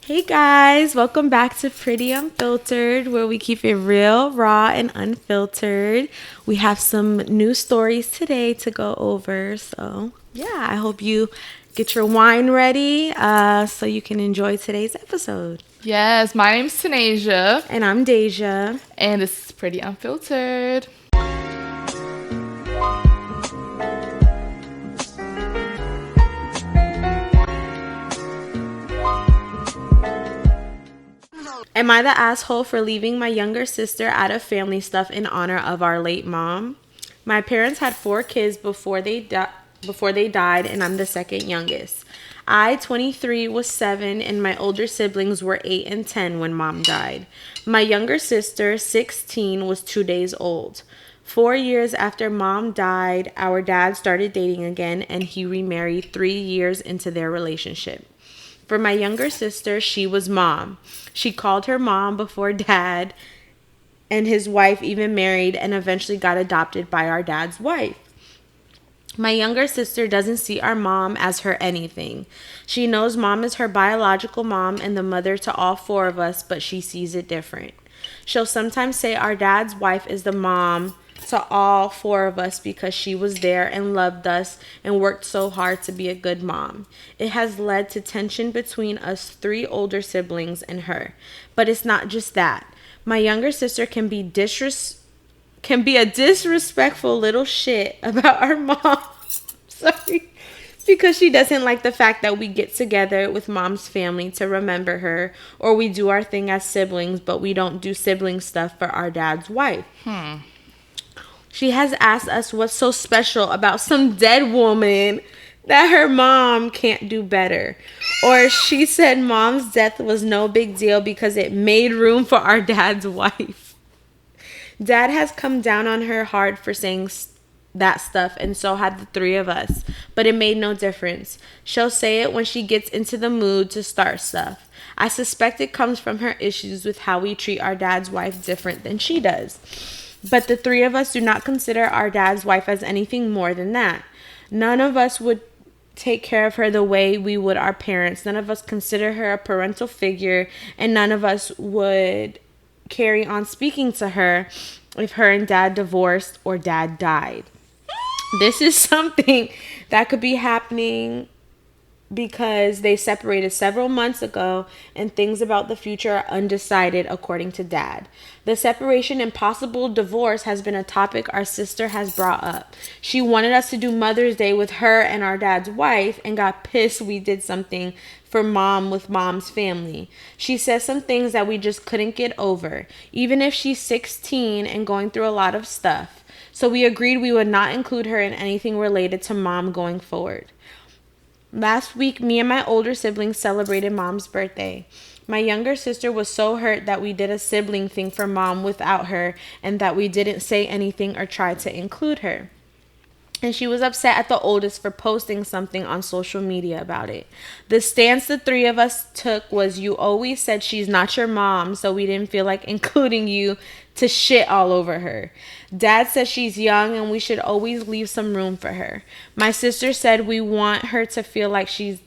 Hey guys, welcome back to Pretty Unfiltered, where we keep it real, raw, and unfiltered. We have some new stories today to go over. So, yeah, I hope you get your wine ready so you can enjoy today's episode. Yes, my name's Tanasia, And I'm Dejah. and this is Pretty Unfiltered. Am I the asshole for leaving my younger sister out of family stuff in honor of our late mom? My parents had 4 kids before they died, and I'm the second youngest. I, 23, was 7, and my older siblings were 8 and 10 when mom died. My younger sister, 16, was 2 days old. 4 years after mom died, our dad started dating again, and he remarried 3 years into their relationship. For my younger sister, she was mom. She called her mom before dad and his wife even married and eventually got adopted by our dad's wife. My younger sister doesn't see our mom as her anything. She knows mom is her biological mom and the mother to all 4 of us, but she sees it different. She'll sometimes say our dad's wife is the mom to all 4 of us because she was there and loved us and worked so hard to be a good mom. It has led to tension between us 3 older siblings and her. But it's not just that. My younger sister can be a disrespectful little shit about our mom. Sorry. Because she doesn't like the fact that we get together with mom's family to remember her, or we do our thing as siblings, but we don't do sibling stuff for our dad's wife. She has asked us what's so special about some dead woman that her mom can't do better. Or she said mom's death was no big deal because it made room for our dad's wife. Dad has come down on her hard for saying that stuff, and so had the 3 of us. But it made no difference. She'll say it when she gets into the mood to start stuff. I suspect it comes from her issues with how we treat our dad's wife different than she does. But the 3 of us do not consider our dad's wife as anything more than that. None of us would take care of her the way we would our parents. None of us consider her a parental figure, and none of us would carry on speaking to her if her and dad divorced or dad died. This is something that could be happening because they separated several months ago and things about the future are undecided according to dad. The separation and possible divorce has been a topic our sister has brought up. She wanted us to do Mother's Day with her and our dad's wife and got pissed we did something for mom with mom's family. She says some things that we just couldn't get over, even if she's 16 and going through a lot of stuff. So we agreed we would not include her in anything related to mom going forward. Last week, me and my older siblings celebrated mom's birthday. My younger sister was so hurt that we did a sibling thing for mom without her and that we didn't say anything or try to include her. And she was upset at the oldest for posting something on social media about it. The stance the 3 of us took was you always said she's not your mom, so we didn't feel like including you to shit all over her. Dad says she's young and we should always leave some room for her. My sister said we want her to feel like she's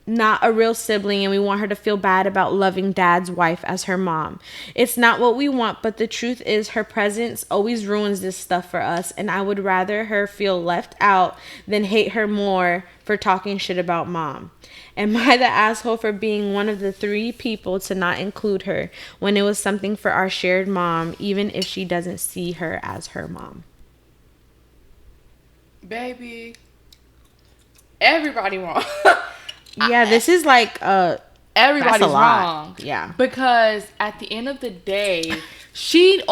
not a real sibling and we want her to feel bad about loving dad's wife as her mom. It's not what we want, but the truth is her presence always ruins this stuff for us, and I would rather her feel left out than hate her more for talking shit about mom. Am I the asshole for being one of the 3 people to not include her when it was something for our shared mom, even if she doesn't see her as her mom? Baby, everybody wrong. Yeah, this is like Everybody's that's a lot. wrong. Yeah. Because at the end of the day, she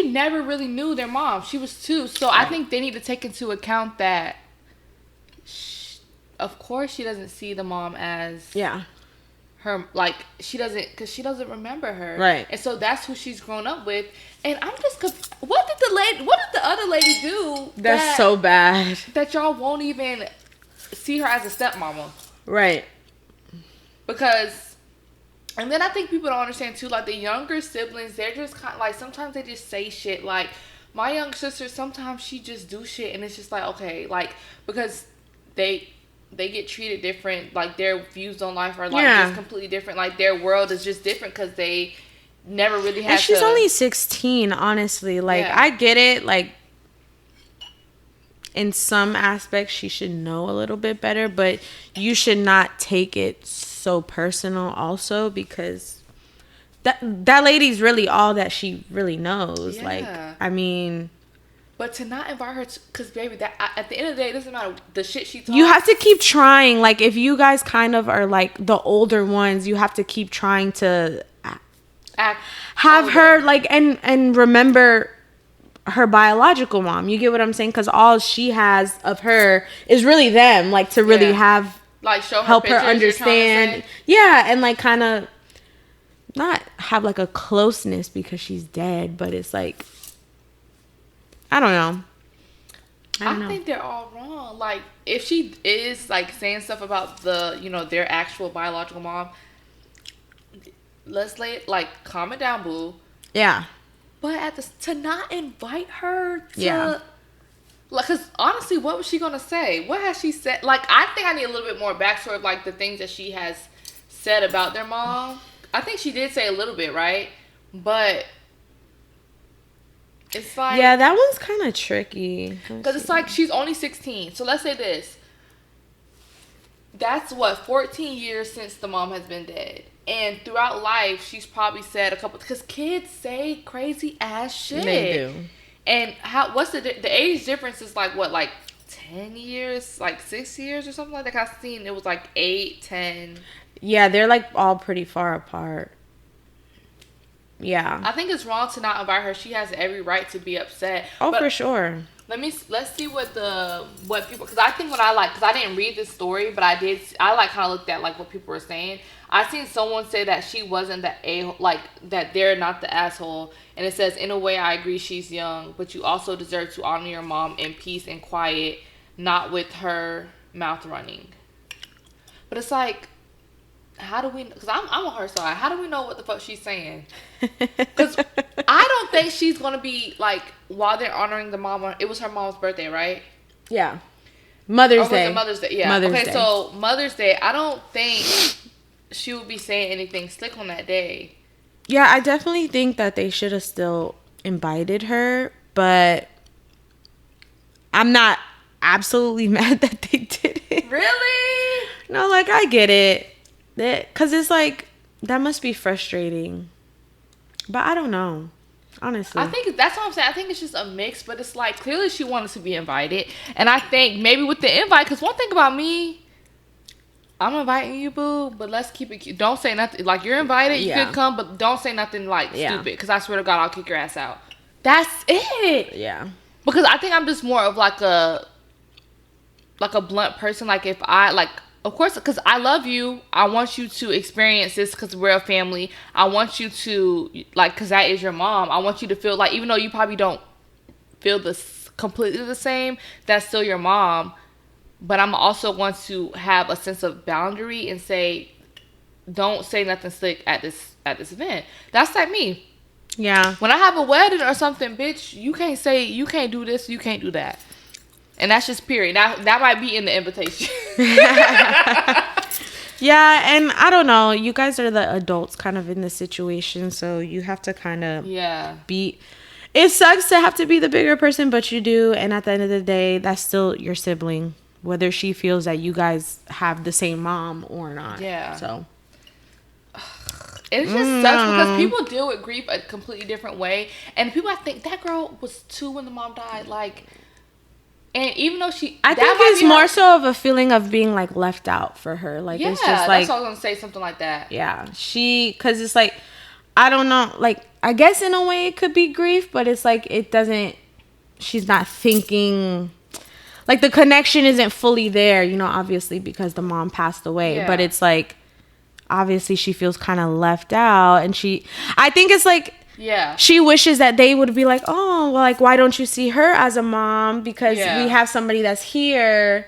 never really knew their mom. She was 2. So I think they need to take into account that of course she doesn't see the mom as her, like she doesn't remember her, right? And so that's who she's grown up with. And I'm just what did the other lady do that's so bad that y'all won't even see her as a stepmama, right? Because and then I think people don't understand too, like the younger siblings, they're just kind of like, sometimes they just say shit. Like my young sister, sometimes she just do shit and it's just like, okay, like because they they get treated different. Like, their views on life are, like, just completely different. Like, their world is just different because they never really had and she's only 16, honestly. Like, I get it. Like, in some aspects, she should know a little bit better. But you should not take it so personal also, because that lady's really all that she really knows. Yeah. Like, I mean... But to not invite her, because, baby, that at the end of the day, it doesn't matter the shit she talks. You have to keep trying. Like, if you guys kind of are, like, the older ones, you have to keep trying to have her, like, and remember her biological mom. You get what I'm saying? Because all she has of her is really them. Like, to really have, like, show her help her pictures, understand. Yeah, and, like, kind of not have, like, a closeness because she's dead, but it's, like... I don't know. I think they're all wrong. Like, if she is, like, saying stuff about the, you know, their actual biological mom, let's calm it down, boo. Yeah. But to not invite her to, like, because honestly, what was she gonna say? What has she said? Like, I think I need a little bit more backstory of, like, the things that she has said about their mom. I think she did say a little bit, right? But it's like... Yeah, that one's kind of tricky. Because it's like, she's only 16. So let's say this. That's, 14 years since the mom has been dead. And throughout life, she's probably said a couple... Because kids say crazy ass shit. They do. And what's the age difference is like, what, like 10 years? Like 6 years or something like that? I've seen it was like 8, 10. Yeah, they're like all pretty far apart. Yeah. I think it's wrong to not invite her. She has every right to be upset. Oh, but for sure. Let's see what people, because I think because I didn't read this story, but I kind of looked at like what people were saying. I seen someone say that she wasn't that they're not the asshole, and it says, in a way I agree she's young, but you also deserve to honor your mom in peace and quiet, not with her mouth running. But it's like, how do we, because I'm on her side, how do we know what the fuck she's saying? Because I don't think she's going to be, like, while they're honoring the mom, it was her mom's birthday, right? Yeah. Mother's Day. It Mother's Day? Yeah. Mother's Day. So Mother's Day, I don't think she would be saying anything slick on that day. Yeah, I definitely think that they should have still invited her, but I'm not absolutely mad that they did it. Really? No, like, I get it. Because it's like, that must be frustrating. But I don't know. Honestly. I think that's what I'm saying. I think it's just a mix, but it's like, clearly she wanted to be invited. And I think maybe with the invite, because one thing about me, I'm inviting you, boo, but let's keep it cute. Don't say nothing. Like, you're invited, you can come, but don't say nothing, like, stupid. Because I swear to God, I'll kick your ass out. That's it. Yeah. Because I think I'm just more of like a blunt person. Like, if I, like, of course, because I love you. I want you to experience this because we're a family. I want you to, like, because that is your mom. I want you to feel like, even though you probably don't feel this completely the same, that's still your mom. But I'm also going to have a sense of boundary and say, don't say nothing slick at this event. That's like me. Yeah. When I have a wedding or something, bitch, you can't say, you can't do this, you can't do that. And that's just period. That might be in the invitation. Yeah, and I don't know. You guys are the adults kind of in the situation, so you have to kind of be... It sucks to have to be the bigger person, but you do. And at the end of the day, that's still your sibling, whether she feels that you guys have the same mom or not. Yeah. So... It just sucks because people deal with grief a completely different way. And people, I think, that girl was 2 when the mom died. Like... And even though I think it's more so of a feeling of being, like, left out for her. Like, it's just, like... that's what I was going to say, something like that. Yeah. Because it's, like, I don't know. Like, I guess in a way it could be grief, but it's, like, it doesn't... She's not thinking... Like, the connection isn't fully there, you know, obviously, because the mom passed away. Yeah. But it's, like, obviously she feels kind of left out. And I think it's, like... Yeah. She wishes that they would be like, oh, well, like, why don't you see her as a mom? Because we have somebody that's here.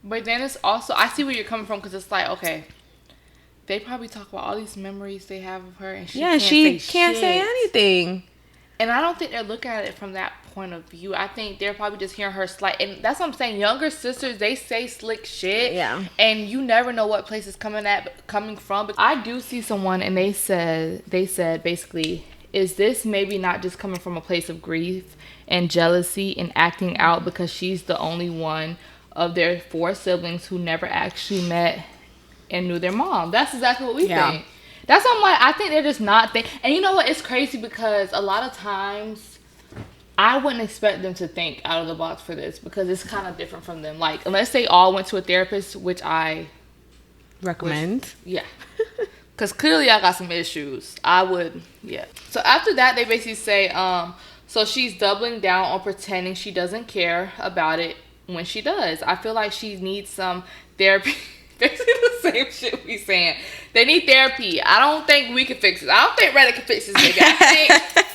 But then it's also, I see where you're coming from, because it's like, okay, they probably talk about all these memories they have of her, and she can't say anything. And I don't think they're looking at it from that point of view. I think they're probably just hearing her slight, and that's what I'm saying. Younger sisters, they say slick shit, Yeah, and you never know what place is coming from. But I do see someone, and they said basically, is this maybe not just coming from a place of grief and jealousy and acting out because she's the only one of their 4 siblings who never actually met and knew their mom? That's exactly what we think. That's what I'm like, I think they're just not and you know what, it's crazy because a lot of times I wouldn't expect them to think out of the box for this because it's kind of different from them. Like, unless they all went to a therapist, which I recommend. Yeah. Because clearly I got some issues. I would, yeah. So after that, they basically say, so she's doubling down on pretending she doesn't care about it when she does. I feel like she needs some therapy. Basically the same shit we saying. They need therapy. I don't think we can fix it. I don't think Reddit can fix this nigga. I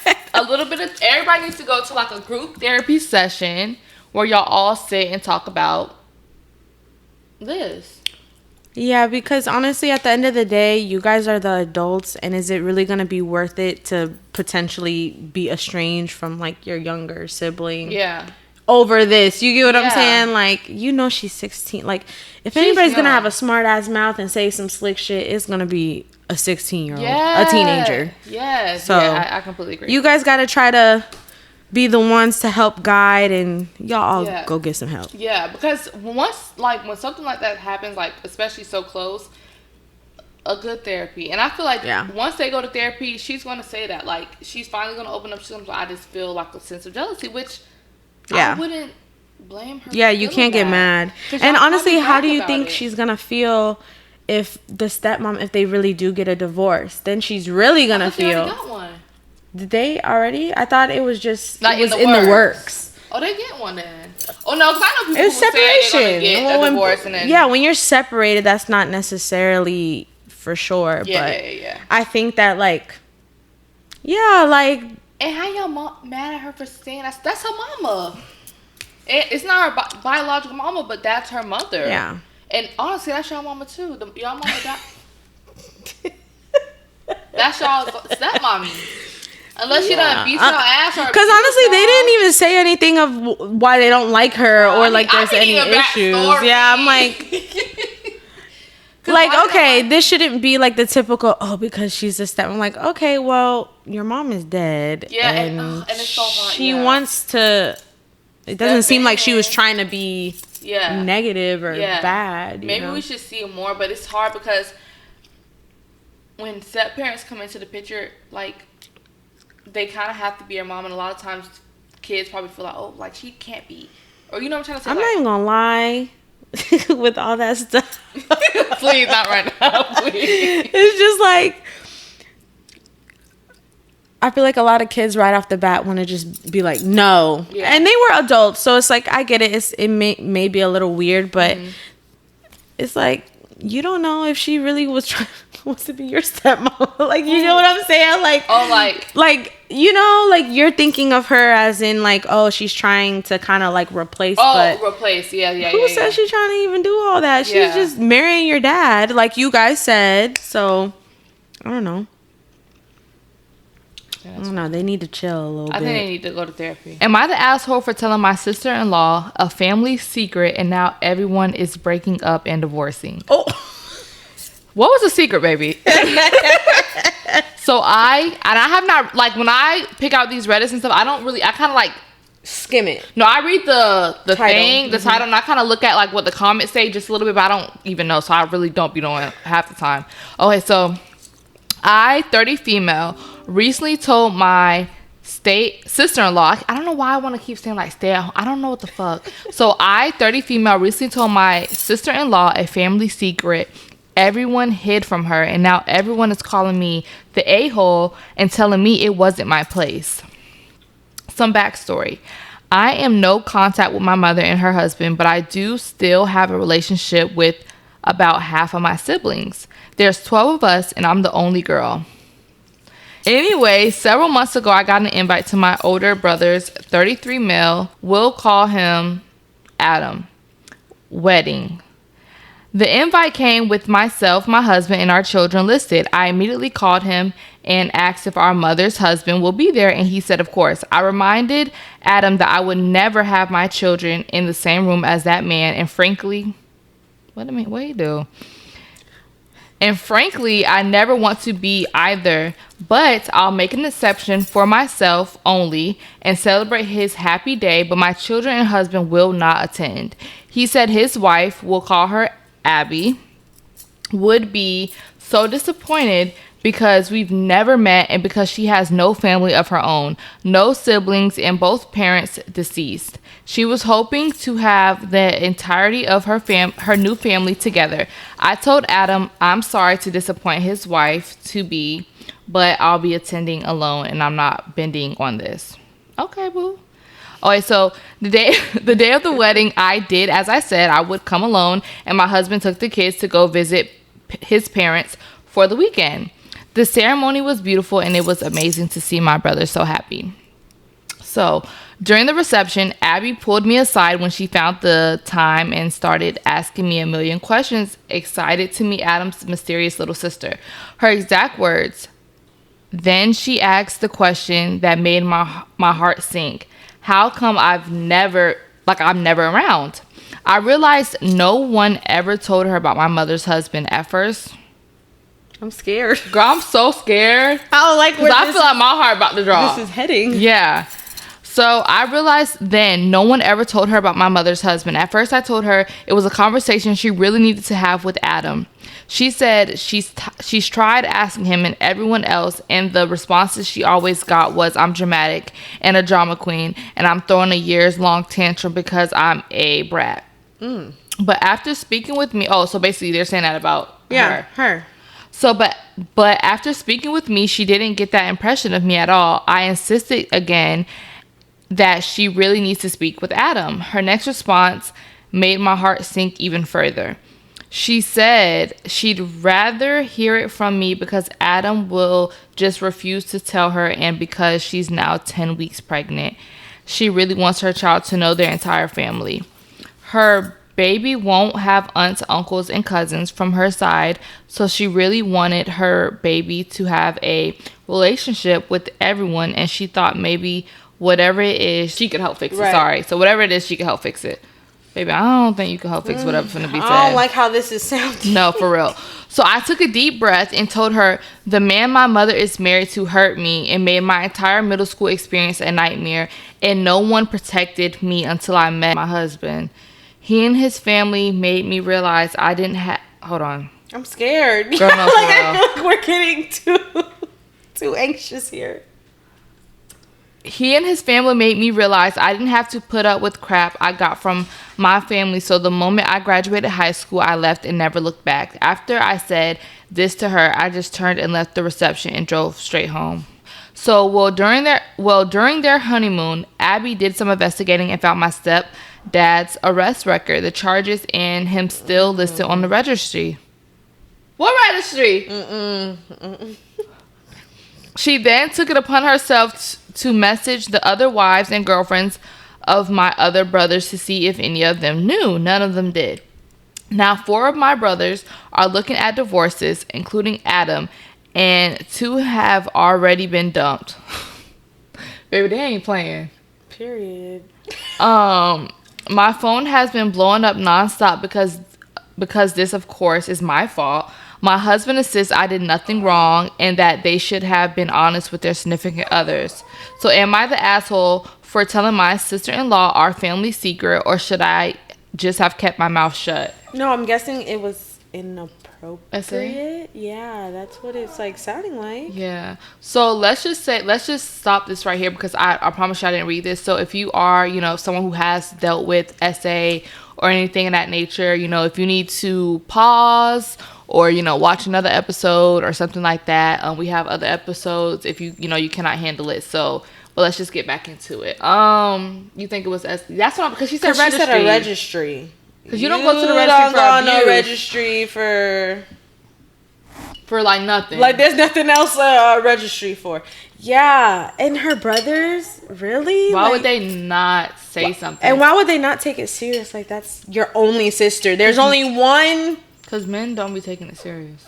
think a little bit of everybody needs to go to like a group therapy session where y'all all sit and talk about this. Yeah, because honestly, at the end of the day, you guys are the adults, and is it really going to be worth it to potentially be estranged from like your younger sibling? Yeah. Over this, you get what I'm saying? Like, you know, she's 16. Like, if anybody's gonna have a smart ass mouth and say some slick shit, it's gonna be a 16-year-old, a teenager. Yes. So yeah, I completely agree. You guys gotta try to be the ones to help guide, and y'all all go get some help. Yeah, because when something like that happens, like especially so close, a good therapy. And I feel like once they go to therapy, she's gonna say that, like, she's finally gonna open up. She's gonna be like, I just feel like a sense of jealousy, which I wouldn't blame her. Yeah, you can't get mad. And honestly, how do you think she's gonna feel if the stepmom, if they really do get a divorce? Then she's really gonna feel. They already got one. Did they already? I thought it was just like in the works. Oh, they get one then. Oh no, because I know people it's separation. Say they're gonna get a divorce and then when you're separated, that's not necessarily for sure. Yeah. I think that like. And how y'all mad at her for saying that's her mama? It's not her biological mama, but that's her mother. Yeah. And honestly, that's y'all mama too. Y'all mama that's y'all stepmommy. Unless she done beat your ass or. Because honestly, they didn't even say anything of why they don't like her or like there's any issues. Yeah, I'm like. Like, okay, this shouldn't be like the typical, because she's a step. I'm like, okay, well, your mom is dead. Yeah, and it's so hard. She wants to. It doesn't seem like she was trying to be negative or bad. Maybe we should see it more, but it's hard because when step parents come into the picture, like, they kind of have to be your mom, and a lot of times kids probably feel like, oh, like, she can't be. Or, you know what I'm trying to say? I'm not even going to lie. With all that stuff. Please, not right now, please. It's just like, I feel like a lot of kids right off the bat want to just be like, no. Yeah. And they were adults, so it's like, I get it. It may be a little weird, but it's like, you don't know if she really wants to be your stepmom. Like, you know what I'm saying? Like, you know, like, you're thinking of her as in like, oh, she's trying to kind of like replace. Replace. Yeah. Who says she's trying to even do all that? She's just marrying your dad, like you guys said. So, I don't know. I don't know. They need to chill a little bit. I think they need to go to therapy. Am I the asshole for telling my sister-in-law a family secret and now everyone is breaking up and divorcing? Oh. What was the secret, baby? So I have not, like, when I pick out these Reddits and stuff, I kind of like skim it. No, I read the title, and I kind of look at like what the comments say just a little bit, but I don't even know, so I really don't be knowing half the time. Okay, so I, 30 female, recently told my sister-in-law, I don't know why I want to keep saying like stay at home. I don't know what the fuck. So I, 30 female, recently told my sister-in-law a family secret everyone hid from her, and now everyone is calling me the a-hole and telling me it wasn't my place. Some backstory. I am no contact with my mother and her husband, but I do still have a relationship with about half of my siblings. There's 12 of us, and I'm the only girl. Anyway, several months ago, I got an invite to my older brother's 33 male, we'll call him Adam, wedding. The invite came with myself, my husband, and our children listed. I immediately called him and asked if our mother's husband will be there, and he said, of course. I reminded Adam that I would never have my children in the same room as that man, and frankly, what do you do? And frankly, I never want to be either, but I'll make an exception for myself only and celebrate his happy day, but my children and husband will not attend. He said his wife, we'll call her Abby, would be so disappointed because we've never met and because she has no family of her own, no siblings, and both parents deceased. She was hoping to have the entirety of her new family together. I told Adam I'm sorry to disappoint his wife to be, but I'll be attending alone and I'm not bending on this. Okay, boo. Okay, so the day of the wedding, I did as I said. I would come alone, and my husband took the kids to go visit his parents for the weekend. The ceremony was beautiful, and it was amazing to see my brother so happy. So during the reception, Abby pulled me aside when she found the time and started asking me a million questions, excited to meet Adam's mysterious little sister. Her exact words. Then she asked the question that made my heart sink. How come I'm never around? I realized no one ever told her about my mother's husband at first. I'm scared. Girl, I'm so scared. I don't like where I feel like my heart about to drop. This is heading. Yeah. So I realized then no one ever told her about my mother's husband. At first I told her it was a conversation she really needed to have with Adam. She said she's tried asking him and everyone else, and the responses she always got was, I'm dramatic and a drama queen, and I'm throwing a years-long tantrum because I'm a brat. But after speaking with me, so basically they're saying that about her. So, but after speaking with me, she didn't get that impression of me at all. I insisted again that she really needs to speak with Adam. Her next response made my heart sink even further. She said she'd rather hear it from me because Adam will just refuse to tell her, and because she's now 10 weeks pregnant. She really wants her child to know their entire family. Her baby won't have aunts, uncles, and cousins from her side, so she really wanted her baby to have a relationship with everyone, and she thought maybe whatever it is, she could help fix it. Sorry. So whatever it is, she could help fix it. Baby, I don't think you can help fix whatever's going to be said. I don't like how this is sounding. No, for real. So I took a deep breath and told her the man my mother is married to hurt me and made my entire middle school experience a nightmare, and no one protected me until I met my husband. He and his family made me realize I didn't have... Hold on. I'm scared. Girl, no, I feel like we're getting too anxious here. He and his family made me realize I didn't have to put up with crap I got from my family. So the moment I graduated high school, I left and never looked back. After I said this to her, I just turned and left the reception and drove straight home. So, during their honeymoon, Abby did some investigating and found my stepdad's arrest record, the charges, and him still listed on the registry. What registry? She then took it upon herself to message the other wives and girlfriends of my other brothers to see if any of them knew. None of them did. Now, 4 of my brothers are looking at divorces, including Adam, and 2 have already been dumped. Baby, they ain't playing. Period. My phone has been blowing up nonstop because this, of course, is my fault. My husband insists I did nothing wrong and that they should have been honest with their significant others. So am I the asshole for telling my sister-in-law our family secret, or should I just have kept my mouth shut? No, I'm guessing it was inappropriate. Yeah, that's what it's like sounding like. Yeah. So let's just stop this right here because I promise you I didn't read this. So if you are, someone who has dealt with SA or anything of that nature, if you need to pause or, watch another episode or something like that, we have other episodes if you cannot handle it. So, but let's just get back into it. You think it was that's what because she said registry. She said a registry. Because you don't go to the registry for abuse. No registry for like nothing. Like there's nothing else a registry for. Yeah, and her brothers, really? Why would they not say something? And why would they not take it serious? Like that's your only sister. There's only one Because men don't be taking it serious.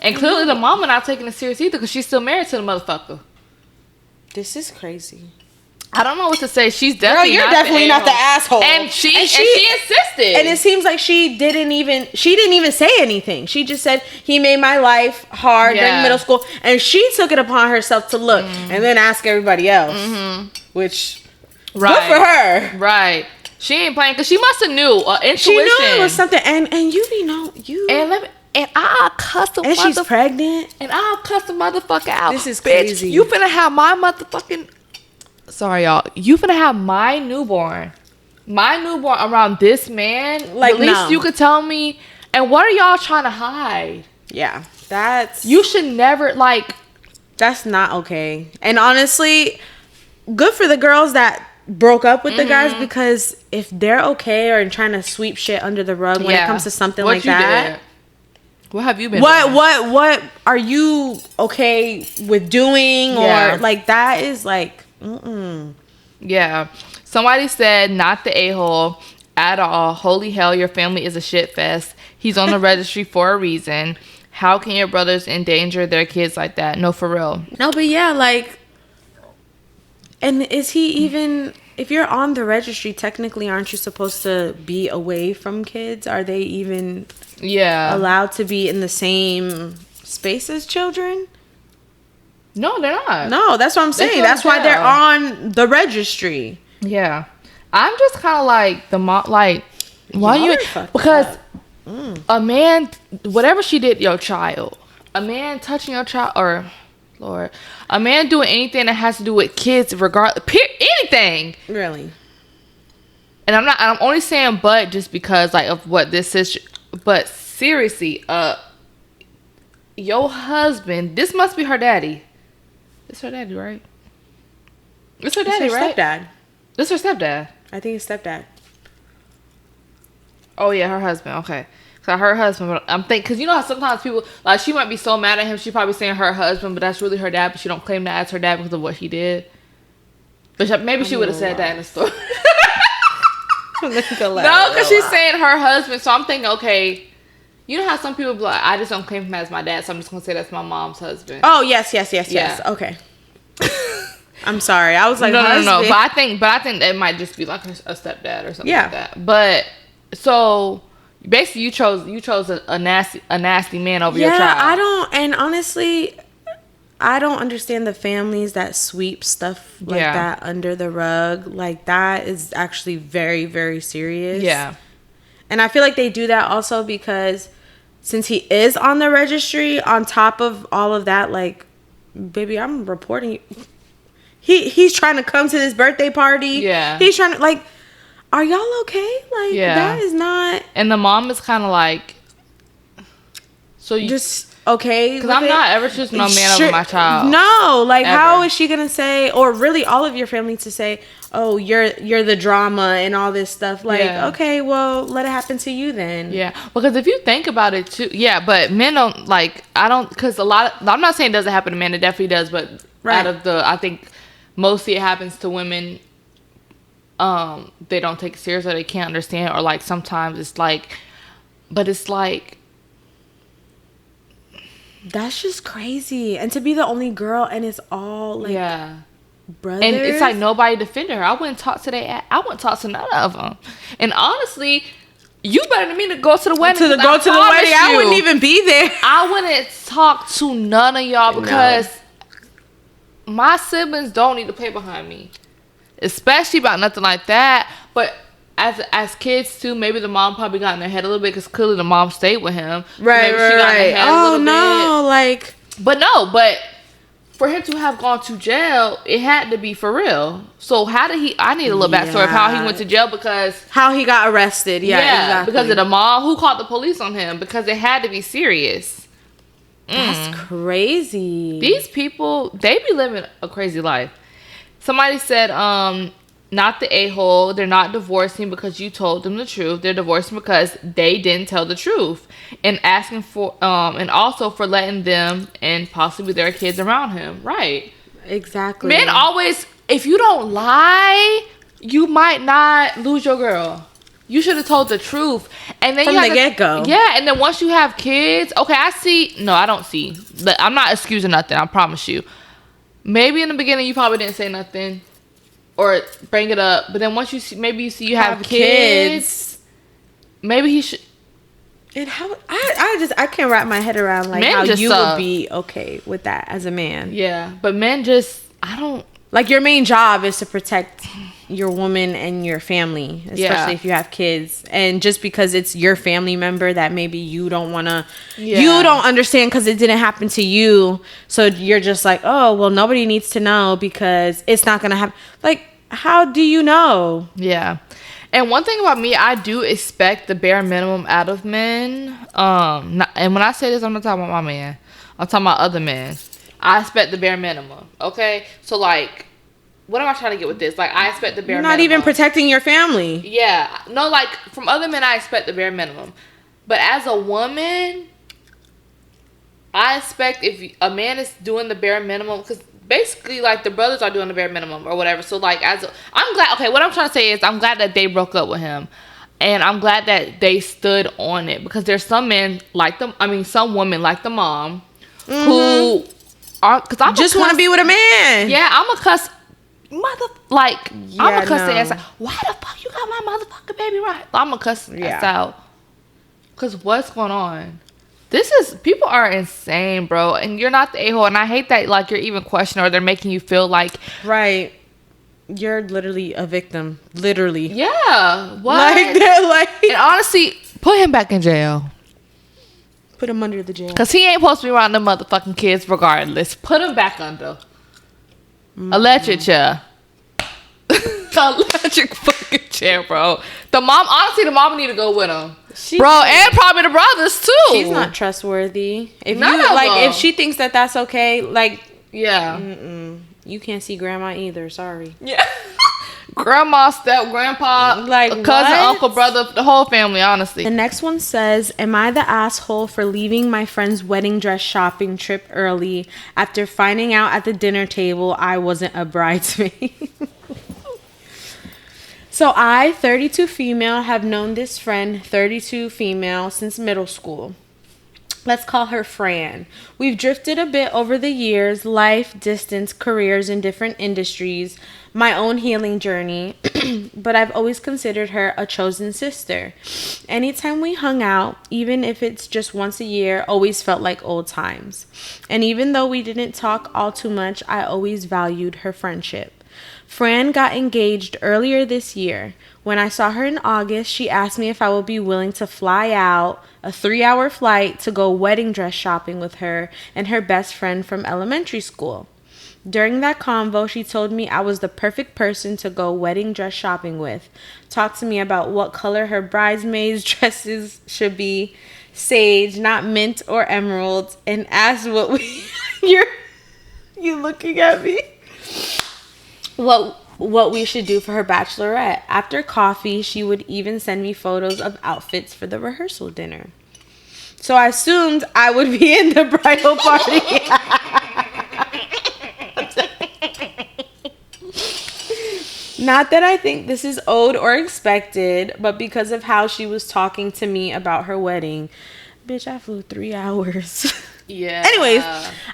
And clearly the mama not taking it serious either because she's still married to the motherfucker. This is crazy. I don't know what to say. She's definitely Girl, you're definitely not the asshole. And she insisted. And it seems like she didn't even say anything. She just said he made my life hard during middle school, and she took it upon herself to look and then ask everybody else, which good for her. Right. She ain't playing because she must have knew intuition. She knew it was something, and and I'll cuss the and she's pregnant, and I'll cuss the motherfucker out. This is bitch, crazy. You finna have my motherfucking. Sorry, y'all. You finna have my newborn around this man. Like, at least you could tell me. And what are y'all trying to hide? Yeah, you should never that's not okay. And honestly, good for the girls that broke up with the guys, because if they're okay or trying to sweep shit under the rug when it comes to something like that. What have you been doing? What are you okay with doing? Or like that is like. Yeah. Somebody said not the a-hole at all. Holy hell, your family is a shit fest. He's on the registry for a reason. How can your brothers endanger their kids like that? No, for real. No, but yeah, like, and is he even, if you're on the registry, technically aren't you supposed to be away from kids? Are they even allowed to be in the same space as children? No, they're not. No, that's what I'm saying. That's why they're on the registry. Yeah. I'm just kind of like, why you... Because a man, whatever she did, your child, a man touching your child, or, Lord, a man doing anything that has to do with kids, anything. Really. And I'm only saying but just because, like, of what this is. But seriously, your husband, this must be her daddy. It's her daddy, right? It's her daddy, right? Stepdad. This her stepdad. I think it's stepdad. Oh yeah, her husband. Okay, so her husband. But I'm thinking, because you know how sometimes people like she might be so mad at him, she probably saying her husband, but that's really her dad. But she don't claim that as her dad because of what he did. But maybe she would have said that in the story. No, because she's saying her husband. So I'm thinking, okay. You know how some people be like, I just don't claim him as my dad, so I'm just going to say that's my mom's husband. Oh, yes. Okay. I'm sorry. I was like, no. But I think that might just be like a stepdad or something like that. But, so, basically you chose a nasty man over your child. And honestly, I don't understand the families that sweep stuff like that under the rug. Like, that is actually very, very serious. Yeah. And I feel like they do that also because since he is on the registry, on top of all of that, like, baby, I'm reporting you. He's trying to come to this birthday party. Yeah. He's trying to, like, are y'all okay? Like, that is not. And the mom is kind of like, so you just okay. Because I'm not ever choosing no man over my child. No, like, ever. How is she gonna say, or really all of your family to say, oh, you're the drama and all this stuff? Like, okay, well, let it happen to you then. Yeah, because if you think about it too, but men don't because I'm not saying it doesn't happen to men, it definitely does, but out of I think mostly it happens to women. They don't take it serious, or they can't understand, or like sometimes it's like, but it's like. That's just crazy. And to be the only girl, and it's all like brothers. And it's like nobody defended her. I wouldn't talk to none of them. And honestly, you better than me to go to the wedding. I wouldn't even be there. I wouldn't talk to none of y'all because my siblings don't need to play behind me. Especially about nothing like that. But as kids too, maybe the mom probably got in her head a little bit because clearly the mom stayed with him. Right. But for him to have gone to jail, it had to be for real. So how did he? I need a little backstory of how he went to jail because how he got arrested. Yeah, exactly. Because of the mom who called the police on him because it had to be serious. That's crazy. These people, they be living a crazy life. Somebody said, not the a-hole. They're not divorcing because you told them the truth. They're divorcing because they didn't tell the truth. And asking for, and also for letting them and possibly their kids around him. Right. Exactly. Men always, if you don't lie, you might not lose your girl. You should have told the truth. And then From the get-go. Yeah, and then once you have kids, okay, I see. No, I don't see. I'm not excusing nothing, I promise you. Maybe in the beginning you probably didn't say nothing or bring it up. But then once you see, maybe you see you have kids. Maybe he should. And how I can't wrap my head around like how you would be okay with that as a man. Yeah, but men just, I don't. Like, your main job is to protect your woman and your family, especially if you have kids. And just because it's your family member that maybe you don't want to, you don't understand because it didn't happen to you. So you're just like, oh, well, nobody needs to know because it's not going to happen. Like, how do you know? Yeah. And one thing about me, I do expect the bare minimum out of men. And when I say this, I'm not talking about my man. I'm talking about other men. I expect the bare minimum. Okay? So, like, what am I trying to get with this? Like, I expect the bare minimum. You're not even protecting your family. Yeah. No, like, from other men, I expect the bare minimum. But as a woman, I expect if a man is doing the bare minimum, because basically, like, the brothers are doing the bare minimum or whatever. So, like, I'm glad. Okay, what I'm trying to say is I'm glad that they broke up with him. And I'm glad that they stood on it. Because there's some men like them. I mean, some women like the mom who are, because I just want to be with a man. Yeah, I'm a cuss. I'm a cuss the ass out. Why the fuck you got my motherfucking baby right? I'm a cuss ass out. Because what's going on? People are insane, bro. And you're not the a-hole. And I hate that, like, you're even questioning or they're making you feel like. Right. You're literally a victim. Literally. Yeah. What? Like, they're like. And honestly, put him back in jail. Put him under the jail. Because he ain't supposed to be around the motherfucking kids regardless. Put him back under. Electric chair. Electric fucking chair, bro. The mom need to go with him. And probably the brothers too. She's not trustworthy. If she thinks that that's okay, like, yeah, you can't see grandma either. Sorry. Yeah. Grandma, step, grandpa, like cousin, uncle, brother, the whole family, honestly. The next one says, am I the asshole for leaving my friend's wedding dress shopping trip early after finding out at the dinner table I wasn't a bridesmaid? So I, 32 female, have known this friend, 32 female, since middle school. Let's call her Fran. We've drifted a bit over the years, life, distance, careers in different industries, my own healing journey, but I've always considered her a chosen sister. Anytime we hung out, even if it's just once a year, always felt like old times. And even though we didn't talk all too much, I always valued her friendship. Fran got engaged earlier this year. When I saw her in August, she asked me if I would be willing to fly out a 3-hour flight to go wedding dress shopping with her and her best friend from elementary school. During that convo, she told me I was the perfect person to go wedding dress shopping with. Talked to me about what color her bridesmaids' dresses should be, sage, not mint or emerald, and asked what we... You looking at me? What we should do for her bachelorette. After coffee, she would even send me photos of outfits for the rehearsal dinner. So I assumed I would be in the bridal party. Not that I think this is owed or expected, but because of how she was talking to me about her wedding. Bitch, I flew 3 hours. Yeah. Anyways,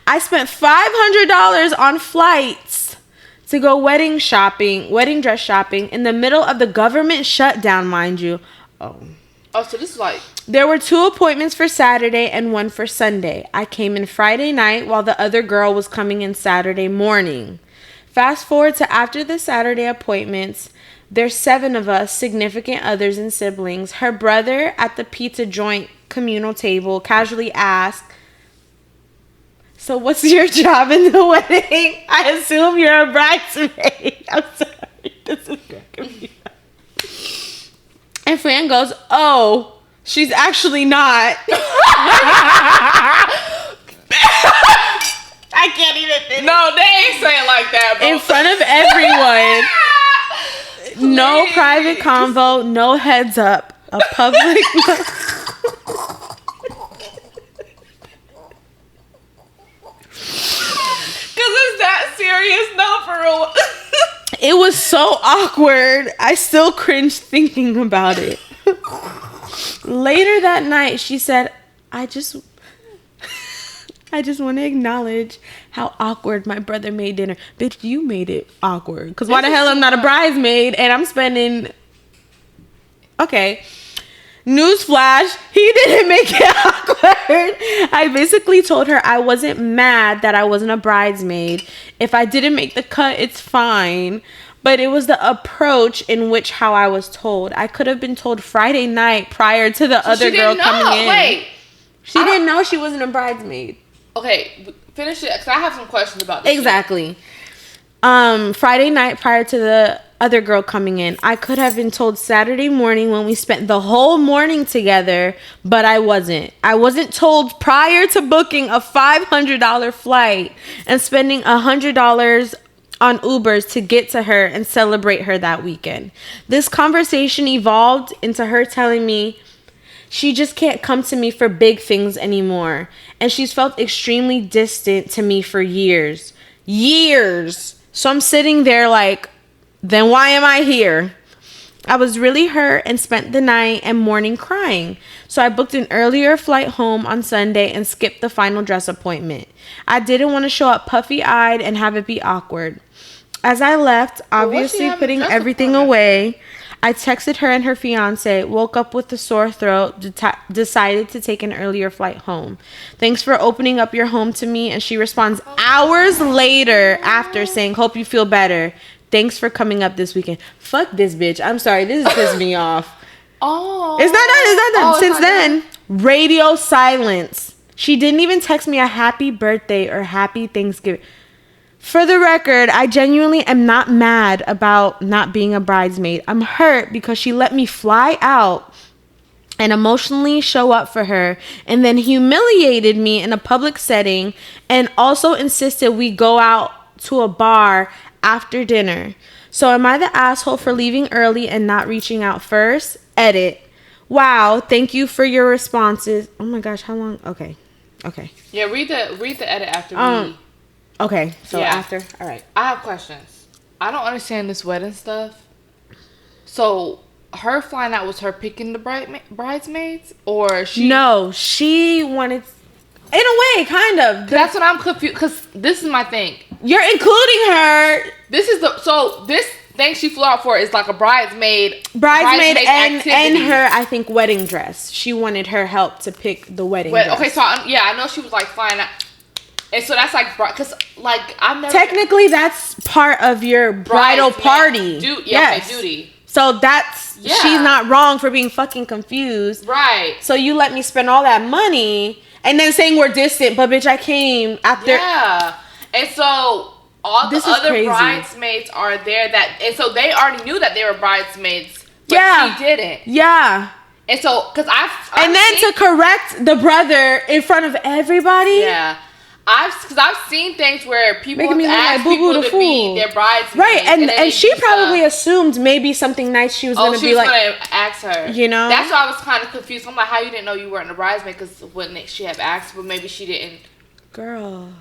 I spent $500 on flights to go wedding dress shopping in the middle of the government shutdown, mind you. Oh, so this is like... There were 2 appointments for Saturday and 1 for Sunday. I came in Friday night while the other girl was coming in Saturday morning. Fast forward to after the Saturday appointments, there's 7 of us, significant others and siblings. Her brother at the pizza joint communal table casually asked, so what's your job in the wedding? I assume you're a bridesmaid. I'm sorry. This is cracking me up. And Fran goes, oh, she's actually not. I can't even finish. No, they ain't saying like that, bro. In front of everyone. No private convo, no heads up. A public... Because it's that serious, no, for real. It was so awkward. I still cringe thinking about it. Later that night, she said, I just want to acknowledge how awkward my brother made dinner. Bitch, you made it awkward. Because why the hell I'm not a bridesmaid and I'm spending... Okay. Newsflash, he didn't make it awkward. I basically told her I wasn't mad that I wasn't a bridesmaid. If I didn't make the cut, it's fine. But it was the approach in which how I was told. I could have been told Friday night prior to the other girl coming in. Wait. She didn't know she wasn't a bridesmaid. Okay, finish it, because I have some questions about this. Exactly. Friday night prior to the other girl coming in. I could have been told Saturday morning when we spent the whole morning together, but I wasn't. I wasn't told prior to booking a $500 flight and spending $100 on Ubers to get to her and celebrate her that weekend. This conversation evolved into her telling me she just can't come to me for big things anymore. And she's felt extremely distant to me for years. Years. So I'm sitting there like, then why am I here? I was really hurt and spent the night and morning crying. So I booked an earlier flight home on Sunday and skipped the final dress appointment. I didn't want to show up puffy-eyed and have it be awkward. As I left, obviously putting everything away, I texted her and her fiance, woke up with a sore throat, decided to take an earlier flight home. Thanks for opening up your home to me. And she responds hours later after saying, hope you feel better. Thanks for coming up this weekend. Fuck this bitch. I'm sorry. This is pissing me off. Oh. It's not done. Since then, radio silence. She didn't even text me a happy birthday or happy Thanksgiving. For the record, I genuinely am not mad about not being a bridesmaid. I'm hurt because she let me fly out and emotionally show up for her and then humiliated me in a public setting and also insisted we go out to a bar after dinner. So am I the asshole for leaving early and not reaching out first? Edit. Wow, thank you for your responses. Oh my gosh, how long? Okay. Yeah, read the edit after me. Okay, so after. All right. I have questions. I don't understand this wedding stuff. So, her flying out was her picking the bridesmaids? Or she... No, she wanted... In a way, kind of. That's what I'm confused. Because this is my thing. You're including her. This thing she flew out for is like a bridesmaid and her, I think, wedding dress. She wanted her help to pick the wedding dress. Okay, so I know she was like flying out. And so that's like, because like I've never... Technically, that's part of your bridal party. Duty. So that's... Yeah. She's not wrong for being fucking confused. Right. So you let me spend all that money and then saying we're distant, but bitch, I came after... Yeah. And so all the other bridesmaids are there and so they already knew that they were bridesmaids, but she didn't. Yeah. And so, because to correct the brother in front of everybody. Yeah. I've seen things where people have asked people to be their bridesmaids. Right, and she probably assumed maybe something nice she was going to be like. She was going to ask her. You know? That's why I was kind of confused. I'm like, how you didn't know you weren't a bridesmaid? Because wouldn't she have asked? But maybe she didn't. Girl.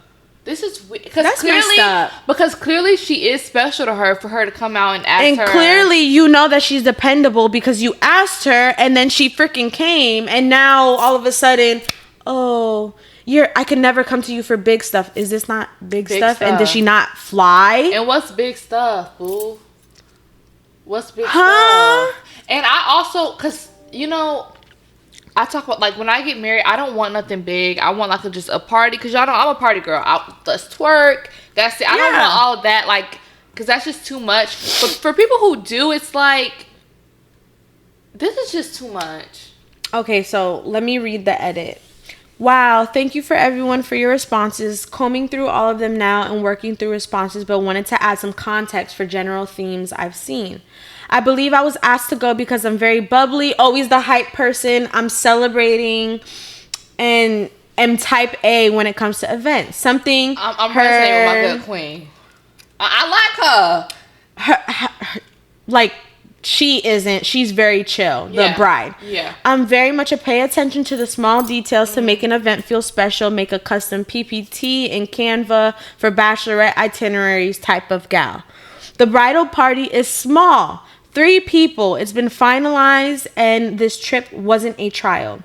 This is weird. That's messed up. Because clearly she is special to her for her to come out and ask her. And clearly you know that she's dependable because you asked her and then she freaking came. And now all of a sudden, I can never come to you for big stuff. Is this not big stuff? And did she not fly? And what's big stuff, boo? What's big stuff? And I also, because, I talk about, like, when I get married, I don't want nothing big. I want, like, just a party. Because y'all know I'm a party girl. Let's twerk. That's it. I don't want all of that, like, because that's just too much. But for people who do, it's like, this is just too much. Okay, so let me read the edit. Wow, thank you for everyone for your responses. Combing through all of them now and working through responses, but wanted to add some context for general themes I've seen. I believe I was asked to go because I'm very bubbly, always the hype person. I'm celebrating and am type A when it comes to events. Something I'm resonating with my good queen. I like her. Like, she isn't. She's very chill, the bride. Yeah. I'm very much a pay attention to the small details to make an event feel special, make a custom PPT in Canva for bachelorette itineraries type of gal. The bridal party is small. 3 people. It's been finalized, and this trip wasn't a trial.